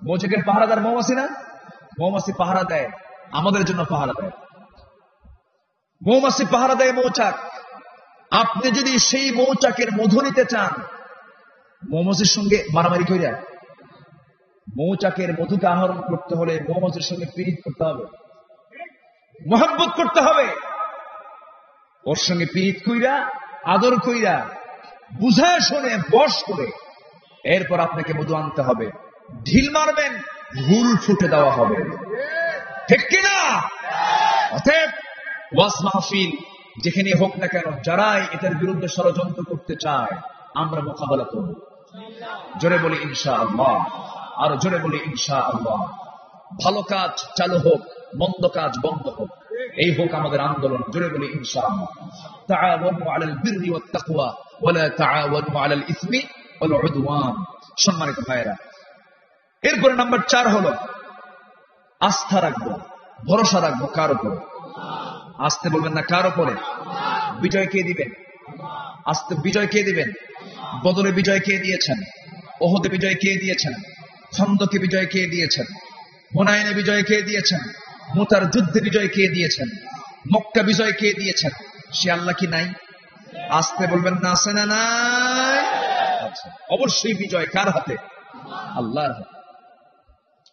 মৌচাকের পাহারাদার মৌমাছি না? মৌমাছি পাহারা দেয়, আমাদের জন্য পাহারা দেয়। মৌমাছি পাহারা দেয় মৌচাক। আপনি যদি সেই মৌচাকের মধু নিতে চান, মৌমাছির সঙ্গে মারামারি কইরা মৌচাকের মধুকে আহরণ করতে হলে মৌমাছির সঙ্গে পীড়িত করতে হবে, মহব্বত করতে হবে। ওর সঙ্গে পীড়িত কইরা, আদর কইরা, বুঝায় শুনে বশ করে এরপর আপনাকে মধু আনতে হবে। ঢিল মারবেন, ভুল ফুটে দেওয়া হবে, ঠিক কিনা? অতএব ওয়াজ মাহফিল যেখানে হোক না কেন, যারাই এটার বিরুদ্ধে ষড়যন্ত্র করতে চায় আমরা মোকাবেলা করব। জোরে বলি ইনশাআল্লাহ, আর জোরে বলি ইনশাআল্লাহ। ভালো কাজ চালু হোক, মন্দ কাজ বন্ধ হোক, এই হোক আমাদের আন্দোলন। জোরে বলি ইনশাআল্লাহ। তাআওয়ানু আলাল বিররি ওয়াত তাকওয়া ওয়া লা তাআওয়ানু আলাল ইসমি ওয়াল উদওয়ান। সম্মানিত ভাইরা, এরপরে নাম্বার 4 হলো আস্থা রাখবো, ভরসা রাখবো কার উপরে? আসতে বলবেন না, কার উপরে? বিজয় কে দিবেন? আসতে বিজয় কে দিবেন? বদরে বিজয় কে দিয়েছেন? ওহদে বিজয় কে দিয়েছেন? খন্দকে বিজয় কে দিয়েছেন? হুনাইনে বিজয় কে দিয়েছেন? মুতার যুদ্ধে বিজয় কে দিয়েছেন? মক্কা বিজয় কে দিয়েছেন? সে আল্লাহ কি নাই? আসতে বলবেন না, আছে না নাই? আচ্ছা, অবশ্যই বিজয় কার হাতে? আল্লাহর হাতে।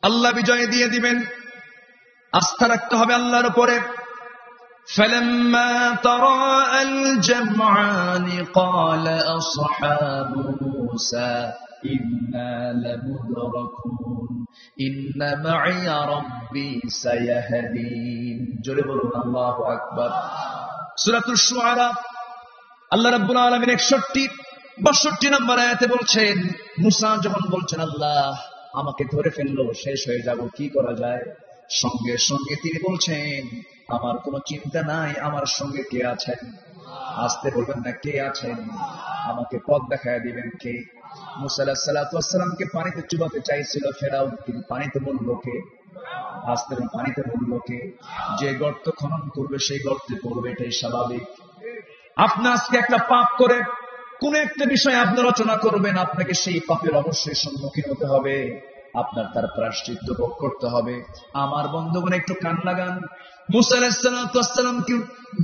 আল্লাহ বিজয় দিয়ে দিবেন। আস্থা রাখতে হবে আল্লাহর উপরে। فلما تراءى الجمعان قال أصحاب موسى إنا لمدركون إن معي ربي سيهدين। জোরে বলুন আল্লাহু আকবার। সূরাতুল শুআরা আল্লাহ রাব্বুল আলামিন 61-62 নম্বর আয়াতে বলছেন, মুসা যখন বলছেন আল্লাহ আমাকে ধরে ফেললো, শেষ হয়ে যাব, কি করা যায়? সঙ্গে সঙ্গে তিনি বলছেন আমার কোনো চিন্তা নাই, আমার সঙ্গে কে আছেন? আসতে বলবেন না, কে আছেন? আমাকে পথ দেখায় দিবেন কে? মুসা আলাইহিস সালাতু ওয়াস সালামকে পানিতে চুবাতে চাইছিল ফেরাউন, তিনি পানিতে বললো কে? আসতে পানিতে বললো কে? যে গর্ত খনন করবে সেই গর্তে পড়বে, এটাই স্বাভাবিক। আপনি আজকে একটা পাপ করে কোন একটা বিষয় আপনি রচনা করবেন, আপনাকে সেই পাপের অবশ্যই সম্মুখীন হতে হবে, আপনার তার প্রায়শ্চিত্ত ভোগ করতে হবে। আমার বন্ধুগণ একটু কান লাগান। মুসা আলাইহিস সালাতু ওয়াস সালামকে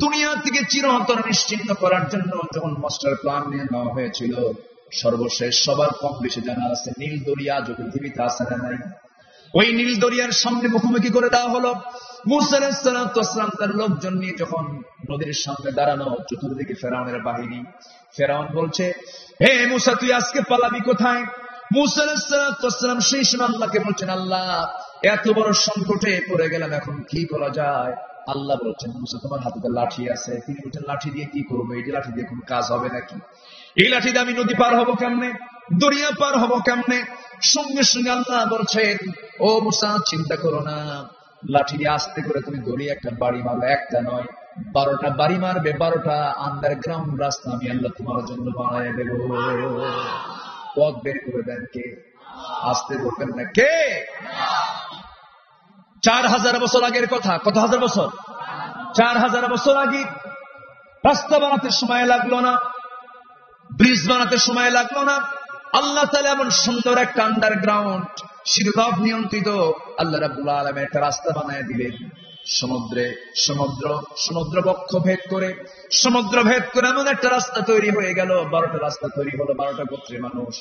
দুনিয়া থেকে চিরতরে নিশ্চিহ্ন করার জন্য যখন মাস্টার প্ল্যান নিয়ে নেওয়া হয়েছিল, সর্বশেষ সবার কম বেশি জানা আছে নীল দরিয়া যে পৃথিবীতে আছে না নাই, ওই নীল দরিয়ার সামনে মুখোমুখি করে দেওয়া হলো। মুসা আলাইহিস সালাতু ওয়াস সালাম তার লোকজন নিয়ে যখন নদীর সামনে দাঁড়ানো, চতুর্দিকে ফেরাউনের বাহিনী। ফেরাউন বলছে, হে মুসা তুই আজকে পালাবি কোথায়? মুসা আলাইহিস সালাতু ওয়াস সালাম সেই সময় আল্লাহকে বলছেন, আল্লাহ এত বড় সংকটে পড়ে গেলাম, এখন কি করা যায়? আল্লাহ বলছেন, মুসা তোমার হাতে তো লাঠি আছে। তিনি বলছেন, লাঠি দিয়ে কি করবো? এই লাঠি দিয়ে কোন কাজ হবে নাকি? এই লাঠি দিয়ে আমি নদী পার হবো কেমনে? দরিয়া পার হবো কেমনে? সঙ্গে সঙ্গে আল্লাহ বলছেন, ও মুসা চিন্তা করো না, লাঠি দিয়ে আস্তে করে তুমি দরিয়া একটা বাড়ি মারবে, একটা নয় 12টা বাড়ি মারবে, 12টা আন্ডারগ্রাউন্ড রাস্তা আমি আল্লাহ তোমার জন্য বানায় দেব। পথ বের করে দেন কে? আসতে বলবেন না, কে? 4000 বছর আগের কথা। কত হাজার বছর? 4000 বছর আগে রাস্তা বানাতে সময় লাগলো না, ব্রিজ বানাতে সময় লাগলো না। আল্লাহ তাআলা এমন সুন্দর একটা আন্ডারগ্রাউন্ড শিরোধাব নিয়ন্ত্রিত আল্লাহ রাব্বুল আলামিন একটা রাস্তা বানায় দিলেন। সমুদ্র বক্ষ ভেদ করে এমন একটা রাস্তা তৈরি হয়ে গেল। 12টা রাস্তা তৈরি হলো, 12টা গোত্রের মানুষ।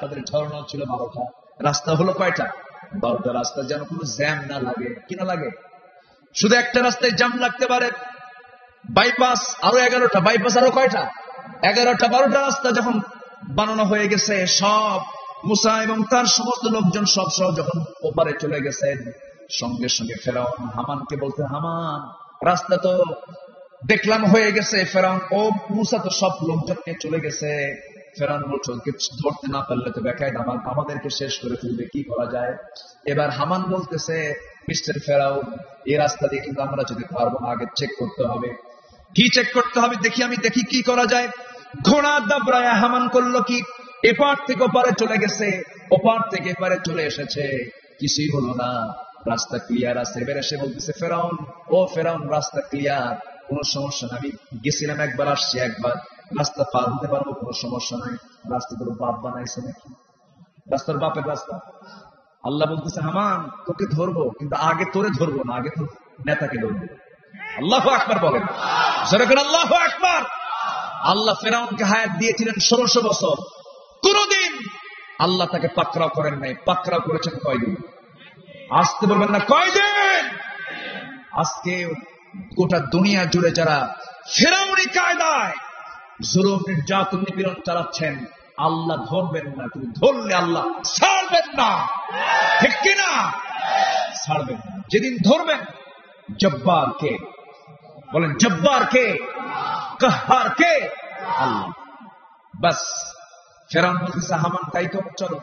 তাদের ঝর্ণা ছিল 12টা। রাস্তা হলো কয়টা? 12টা রাস্তা। যেন কোনো জ্যাম না লাগে। কি না লাগে? শুধু একটা রাস্তায় জ্যাম লাগতে পারে। বাইপাস আরো 11টা, বাইপাস আরো কয়টা? 11টা। 12টা রাস্তা যখন বানানো হয়ে গেছে, সব মুসা এবং তার সমস্ত লোকজন সব সহ যখন ওপারে চলে গেছেন, সঙ্গে সঙ্গে ফেরাউন হামানকে বলতে, হামান রাস্তা তো দেখলাম হয়ে গেছে। ফেরাউন ও মুসা তো সব লোকজন নিয়ে চলে গেছে। ফেরাউন বলছে, ওকে ধরতে না পারলে তো বেকায়দা আমাদেরকে শেষ করে ফেলবে, কি করা যায়? এবার হামান বলতেছে, মিস্টার ফেরাউন, এই রাস্তা দিয়ে কিন্তু আমরা যেতে পারবো না, আগে চেক করতে হবে। কি চেক করতে হবে? আমি দেখি কি করা যায়। ঘোড়া দাবড়ায় হামান করলো কি, এপার থেকে ওপারে চলে গেছে, ওপার থেকে এপারে চলে এসেছে, কিছুই হলো না, রাস্তা ক্লিয়ার আছে। এবার এসে বলতেছে ফেরাউন, ও ফেরাউন রাস্তা ক্লিয়ার, কোনো সমস্যা না, আমি গেছিলাম একবার, আসছি একবার, রাস্তা পার হতে পারবো, কোনো সমস্যা নাই। রাস্তা তোর বাপ বানাইছে নাকি? রাস্তার বাপের রাস্তা। আল্লাহ বলতেছে, হামান তোকে ধরবো, কিন্তু আগে তোরে ধরবো না, আগে তোর নেতাকে ধরবো। আল্লাহু আকবার বলেন, আল্লাহু আকবার। আল্লাহ ফেরাউনকে হায়াত দিয়েছিলেন 1600 বছর, কোনদিন আল্লাহ তাকে পাকড়াও করেন নাই। পাকড়াও করেছেন কয়দিন? আসতে বলবেন না, কয়দিন? আজকে গোটা দুনিয়া জুড়ে যারা ফেরাউনি কায়দায় জুলুম নির্যাতন নিপীড়ন চালাচ্ছেন, আল্লাহ ধরবেন না, কিন্তু ধরলে আল্লাহ ছাড়বেন না, ঠিক কিনা? ছাড়বেন না। যেদিন ধরবেন, জব্বার কে? বলেন, জব্বার কে? কাহ্হার কে? আল্লাহ। বাস ফেরাউন বলতেছে, হামান তাই তো, চলো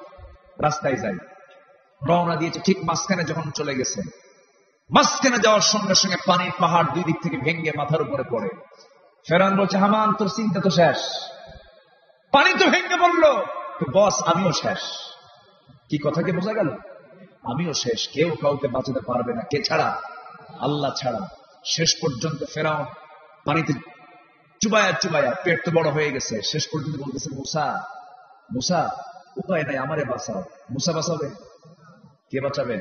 রাস্তায় যাই। রওনা দিয়েছে, ঠিক মাঝখানে যখন চলে গেছে, মাঝখানে যাওয়ার সঙ্গে সঙ্গে পানির পাহাড় দুই দিক থেকে ভেঙে মাথার উপরে পড়ে। ফেরাউন বলছে, হামান তোর চিন্তা তো শেষ, পানি তো ভেঙে পড়লো, বস আমিও শেষ। কি কথাকে বোঝা গেল? আমিও শেষ, কেউ কাউকে বাঁচাতে পারবে না। কে ছাড়া? আল্লাহ ছাড়া। শেষ পর্যন্ত ফেরাউন পানিতে চুবায়া চুবায়া পেট তো বড় হয়ে গেছে, শেষ পর্যন্ত বলতেছে, মুসা মুসা উপায় নাই, আমারে বাঁচাও। মুসা বাঁচাবে? কে বাঁচাবেন?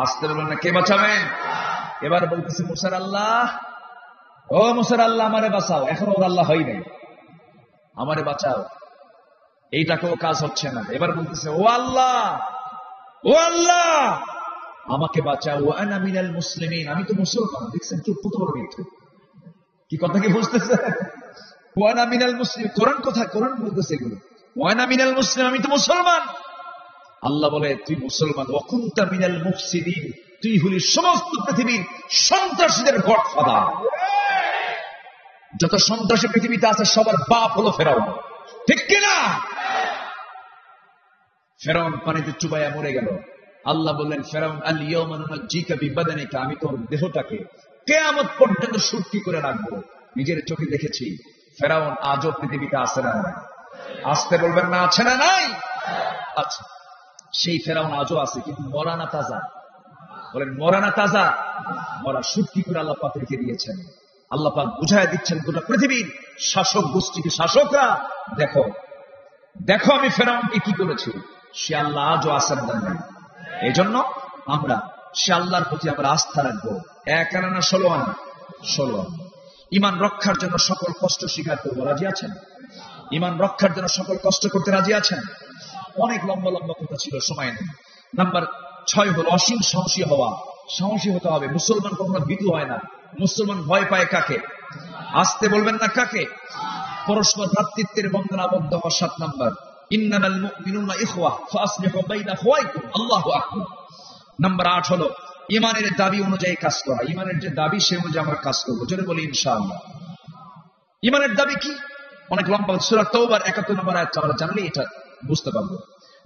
আসতে বলবেন না, কে বাঁচাবেন? এবার বলতেছে, মুসার আল্লাহ, ও মুসার আল্লাহ আমারে বাঁচাও। এখন ওর আল্লাহ হয় নাই, আমারে বাঁচাও। এইটাকেও কাজ হচ্ছে না। এবার বলতেছে, ও আল্লাহ, ও আল্লাহ আমাকে বাঁচাও, ওয়া আনা মিনাল মুসলিমিন, আমি তো মুসলমান। দেখছেন চুপ তো বড় মিথ্যে। কি কথা কি বুঝতেছে? ওয়া আনা মিনাল মুসলিম, কোরআন কথা, কোরআন বলতেছে এগুলো। ওয়া আনা মিনাল মুসলিম, আমি তো মুসলমান। আল্লাহ বলে, তুই মুসলমান, ওয়া কুনতা মিনাল মুফসিদিন, তুই হলি সমস্ত পৃথিবীর সন্ত্রাসীদের গডফাদার। যত সন্ত্রাসী পৃথিবীতে আছে সবার বাপ হলো ফেরাউন, ঠিক কিনা? ফেরাউন পানিতে চুবাইয়া মরে গেল। আল্লাহ বললেন, ফেরাউন আল ইয়াওমা নুনাজ্জিকা বিবাদানিকা, আমি তোর দেহটাকে কিয়ামত পর্যন্ত সুরক্ষিত করে রাখবো। নিজের চোখে দেখেছি। ফেরাউন আজও পৃথিবীতে আছে না নাই? আসতে বলবেন না, আছে না নাই? আচ্ছা, সেই ফেরাউন আজও আছে, কিন্তু মরা না তাজা। বলেন, মরা না তাজা? মরা সুরক্ষিত করে আল্লাহ পাক রেখে দিয়েছেন। আল্লাহ পাক বুঝায় দিচ্ছেন গোটা পৃথিবীর শাসক গোষ্ঠীকে, শাসকরা, দেখো দেখো আমি ফেরাউনকে কি করেছি। সে আল্লাহ আজও আছেন না। এই জন্য আমরা সে আল্লাহর প্রতি আমরা আস্থা রাখবো। 1 আনা না 16 আনা? 16 আনা। ইমান রক্ষার জন্য সকল কষ্ট স্বীকার করবো, রাজি আছেন? ইমান রক্ষার জন্য সকল কষ্ট করতে রাজি আছেন? অনেক লম্বা লম্বা কথা ছিল, সময় নেই। নাম্বার 6 হলো অসীম সাহসী হওয়া। সাহসী হতে হবে। মুসলমান কখনো ভীতু হয় না। মুসলমান ভয় পায় কাকে? আসতে বলবেন না, কাকে? পরস্পর ভ্রাতৃত্বের বন্ধনে আবদ্ধ হওয়া। 7 নাম্বার, ইন্নামাল মুমিনুনা ইখওয়া ফাসলিহু বাইনা আখওয়াইকুম, আল্লাহু আকবার। নাম্বার 8 হলো ইমানের দাবি অনুযায়ী কাজ করা। ইমানের যে দাবি সে অনুযায়ী আমরা কাজ করবো। জোরে বলি ইনশাআল্লাহ। ইমানের দাবি কি? অনেক লম্বা, সূরা তাওবার 71 নম্বর আয়াত আমরা জানলে এটা বুঝতে পারবো।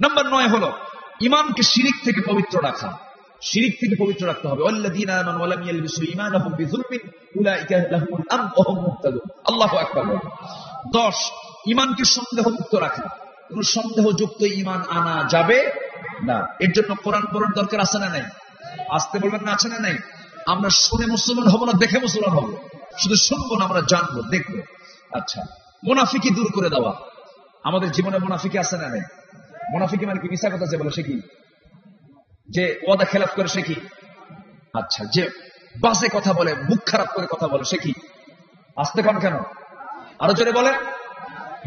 নাম্বার 9 হলো ইমানকে শিরিক থেকে পবিত্র রাখা। শিরিক থেকে পবিত্র রাখতে হবে। আল্লাযীনা আমানু ওয়া লাম ইয়ালবিসু ঈমানাহুম বিযুলমিন উলাইকা লাহুমুল আমন ওয়া হুম মুহতাদুন, আল্লাহু আকবার। 10 ইমানকে সন্দেহমুক্ত রাখা। কোন সন্দেহযুক্ত ইমান আনা যাবে না। এর জন্য কোরআন পড়ার দরকার আছে না নাই? আসতে বলবেন না, আছে না নাই? আমরা শুনে মুসলমান হব না, দেখে মুসলমান হব? শুধু শুনবো না, আমরা জানবো, দেখবো। আচ্ছা, মুনাফিকি দূর করে দেওয়া। আমাদের জীবনে মুনাফিকি আছে না নাই? মুনাফিকি মানে কি? মিথ্যা কথা যে বলে সে কি? যে ওয়াদা খেলাফ করে সে কি? আচ্ছা, যে বাজে কথা বলে, মুখ খারাপ করে কথা বলে সে কি? আসতে কম কেন? আরো জোরে বলে।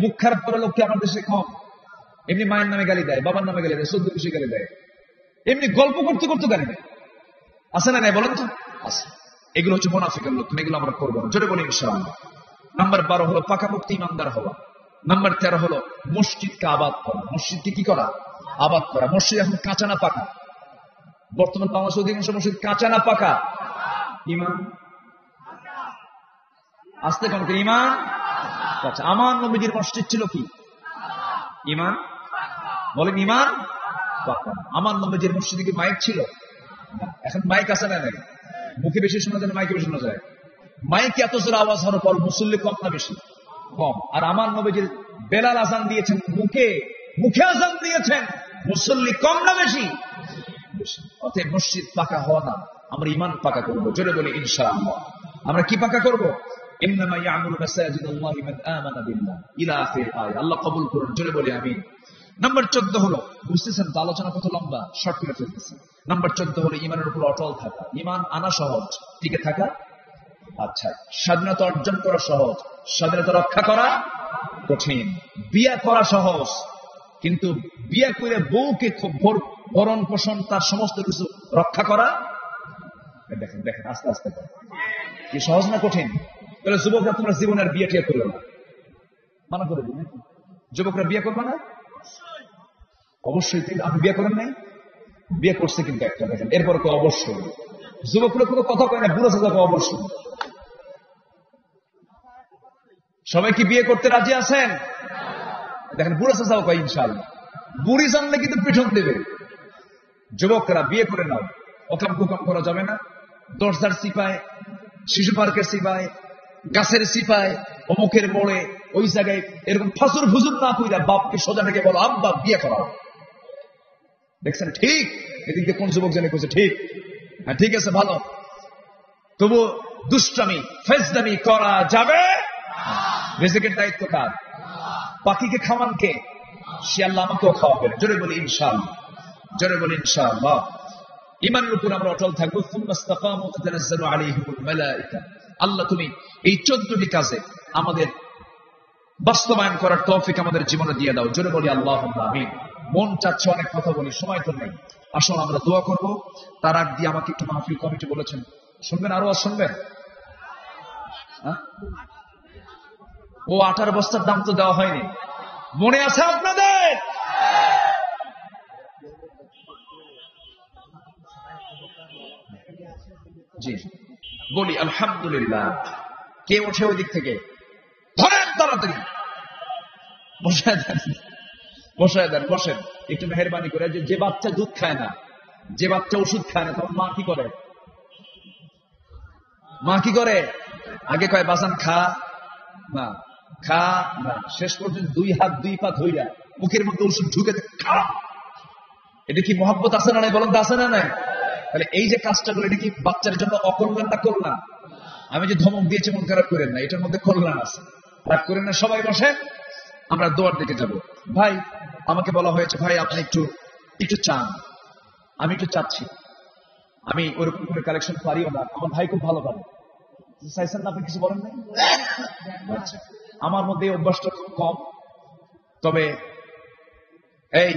মুখ খারাপ করে লোক কি আমার দেশে কম? এমনি মায়ের নামে গালি দেয়, বাবার নামে গালি দেয়, সদ্য খুশি গালি দেয়, এমনি গল্প করতে করতে গালি দেয়। আছে না নাই বলেন তো? আছে। এগুলো হচ্ছে মুনাফিকের লক্ষণ। এগুলো আমরা করবো না। জোরে বলি ইনশাআল্লাহ। নাম্বার 12 হলো পাকাপোক্ত ইমানদার হওয়া। নাম্বার 13 হলো মসজিদকে আবাদ করা। মসজিদকে কি করা? আবাদ করা। মসজিদ এখন কাঁচা না পাকা? বর্তমান বাংলাদেশ অধিকাংশ মসজিদ কাঁচা না পাকা? ইমান আসতে কোন ইমান। আচ্ছা, আমার নবীজির মসজিদ ছিল কি? ইমান বলেন, ইমান পাকা। আমার নবীজির মসজিদে কি মাইক ছিল? এখন মাইক আছে না নাই? মুখে বেশি শোনা যায়, মাইকে বেশি শোনা যায়। মাইকে এত জোরে আওয়াজ হওয়ার পর মুসল্লি কম না বেশি? কম। আর আমার নবীজির বেলাল আজান দিয়েছেন, মুখে মুখে আজান দিয়েছেন, মুসল্লি কম না বেশি? অতএব মসজিদ পাকা হওয়া না, আমরা ইমান পাকা করবো। জোরে বলি ইনশাআল্লাহ। আমরা কি পাকা করবো? ইন্নামা ইয়ামুরু মাসাজিদাল্লাহি মান আমানা বিল্লাহ ইলা আখির আয়াত। আল্লাহ কবুল করুন। জোরে বলি আমিন। নাম্বার 14 হলো, বুঝতেছেন তো আলোচনা কত লম্বা, শর্ট করে ফেলতেছি। নাম্বার 14 হলো ইমানের উপর অটল থাকা। ইমান আনা সহজ, টিকে থাকা আচ্ছা। স্বাধীনতা অর্জন করা সহজ, স্বাধীনতা রক্ষা করা কঠিন। বিয়ে করা সহজ, কিন্তু বিয়ে করে বউকে খুব ভরণ পোষণ তার সমস্ত কিছু রক্ষা করা, দেখেন দেখেন আস্তে আস্তে কি সহজ না কঠিন? তাহলে যুবকরা তোমরা জীবনের বিয়ে টিয়ে করবে না, মানা করে দিন। যুবকরা বিয়ে করবে না? অবশ্যই। আপনি বিয়ে করেন নাই? বিয়ে করছে কিন্তু একটা, দেখেন এরপর তো অবশ্যই। যুবকরা কোনো কথা কয় না, বুড়ো সাজাকে অবশ্যই। সবাই কি বিয়ে করতে রাজি আছেন? দেখেন বুড়ো চাচাও কয় ইনশাআল্লাহ। বুড়ি জানলে কিন্তু পিছন দেবে। যুবকরা বিয়ে করে নাও, অকাম কুকাম করা যাবে না। দরজার সিপায়, শিশু পার্কের সিপায়, গাছের সিপায়, অমুকের মোড়ে, ওই জায়গায় এরকম ফাসুর ফুজুর না কইরা বাপকে সোজা থেকে বলো আব্বা বিয়ে করাও। দেখছেন ঠিক? এদিক দিয়ে কোন যুবক জানে করছে ঠিক? হ্যাঁ ঠিক আছে, ভালো। তবু দুষ্টামি ফেজদামি করা যাবে। রিজিকের দায়িত্ব কার? পাখিকে খাওয়ান কে? সে আল্লাহ আমাকেও খাওয়াবেন। জোরে বলি ইনশাআল্লাহ। জোরে বলি ইনশাআল্লাহ। ইমানের উপর আমরা অটল থাকবো। সুম্মাস্তাকামু তাতানাজ্জালু আলাইহিমুল মালায়েকা। আল্লাহ তুমি এই 14টি কাজে আমাদের বাস্তবায়ন করার তৌফিক আমাদের জীবনে দিয়ে দাও। জোরে বলি আল্লাহুম্মা আমিন। মন চাচ্ছে অনেক কথা বলি, সময় তো নেই। আসুন আমরা দোয়া করব। তার আগ দিয়ে আমাকে একটু মাহফিল কমিটি বলেছেন, শুনবেন আরো আজ শুনবেন? ও 18 বস্তার দাম তো দেওয়া হয়নি, মনে আছে আপনাদের? জি বলি আলহামদুলিল্লাহ। কে ওঠে ওই দিক থেকে? ধরেন তাড়াতাড়ি, বসায় দেন, বসায় দেন, বসেন একটু মেহেরবানি করে। যে বাচ্চা দুধ খায় না, যে বাচ্চা ওষুধ খায় না, তখন মা কি করে? মা কি করে? আগে কয় বাজান খা না, খা না, শেষ পর্যন্ত 2 হাত 2 পা ধইরা মুখের মধ্যে ওষুধ ঢুকে খা। এটা কি মহব্বত আছে না নাই? বলেন তো আছে না নাই? তাহলে এই যে কাজটা করে, এটা কি বাচ্চার জন্য অকল্যাণ না কল্যাণ? আমি যে ধমক দিয়েছি মন খারাপ করেন না, এটার মধ্যে কল্যাণ আছে, রাগ করেন না। সবাই বসে, আমরা দোয়ার দিকে যাব। ভাই আমাকে বলা হয়েছে, ভাই আপনি একটু একটু চান। আমি একটু চাচ্ছি। আমি ওরকম করে কালেকশন পারিও না, আমার ভাই খুব ভালো পারে। চাইছেন না? আপনি কিছু বলেন নাই? আচ্ছা, আমার মধ্যে এই অভ্যাসটা খুব কম। তবে এই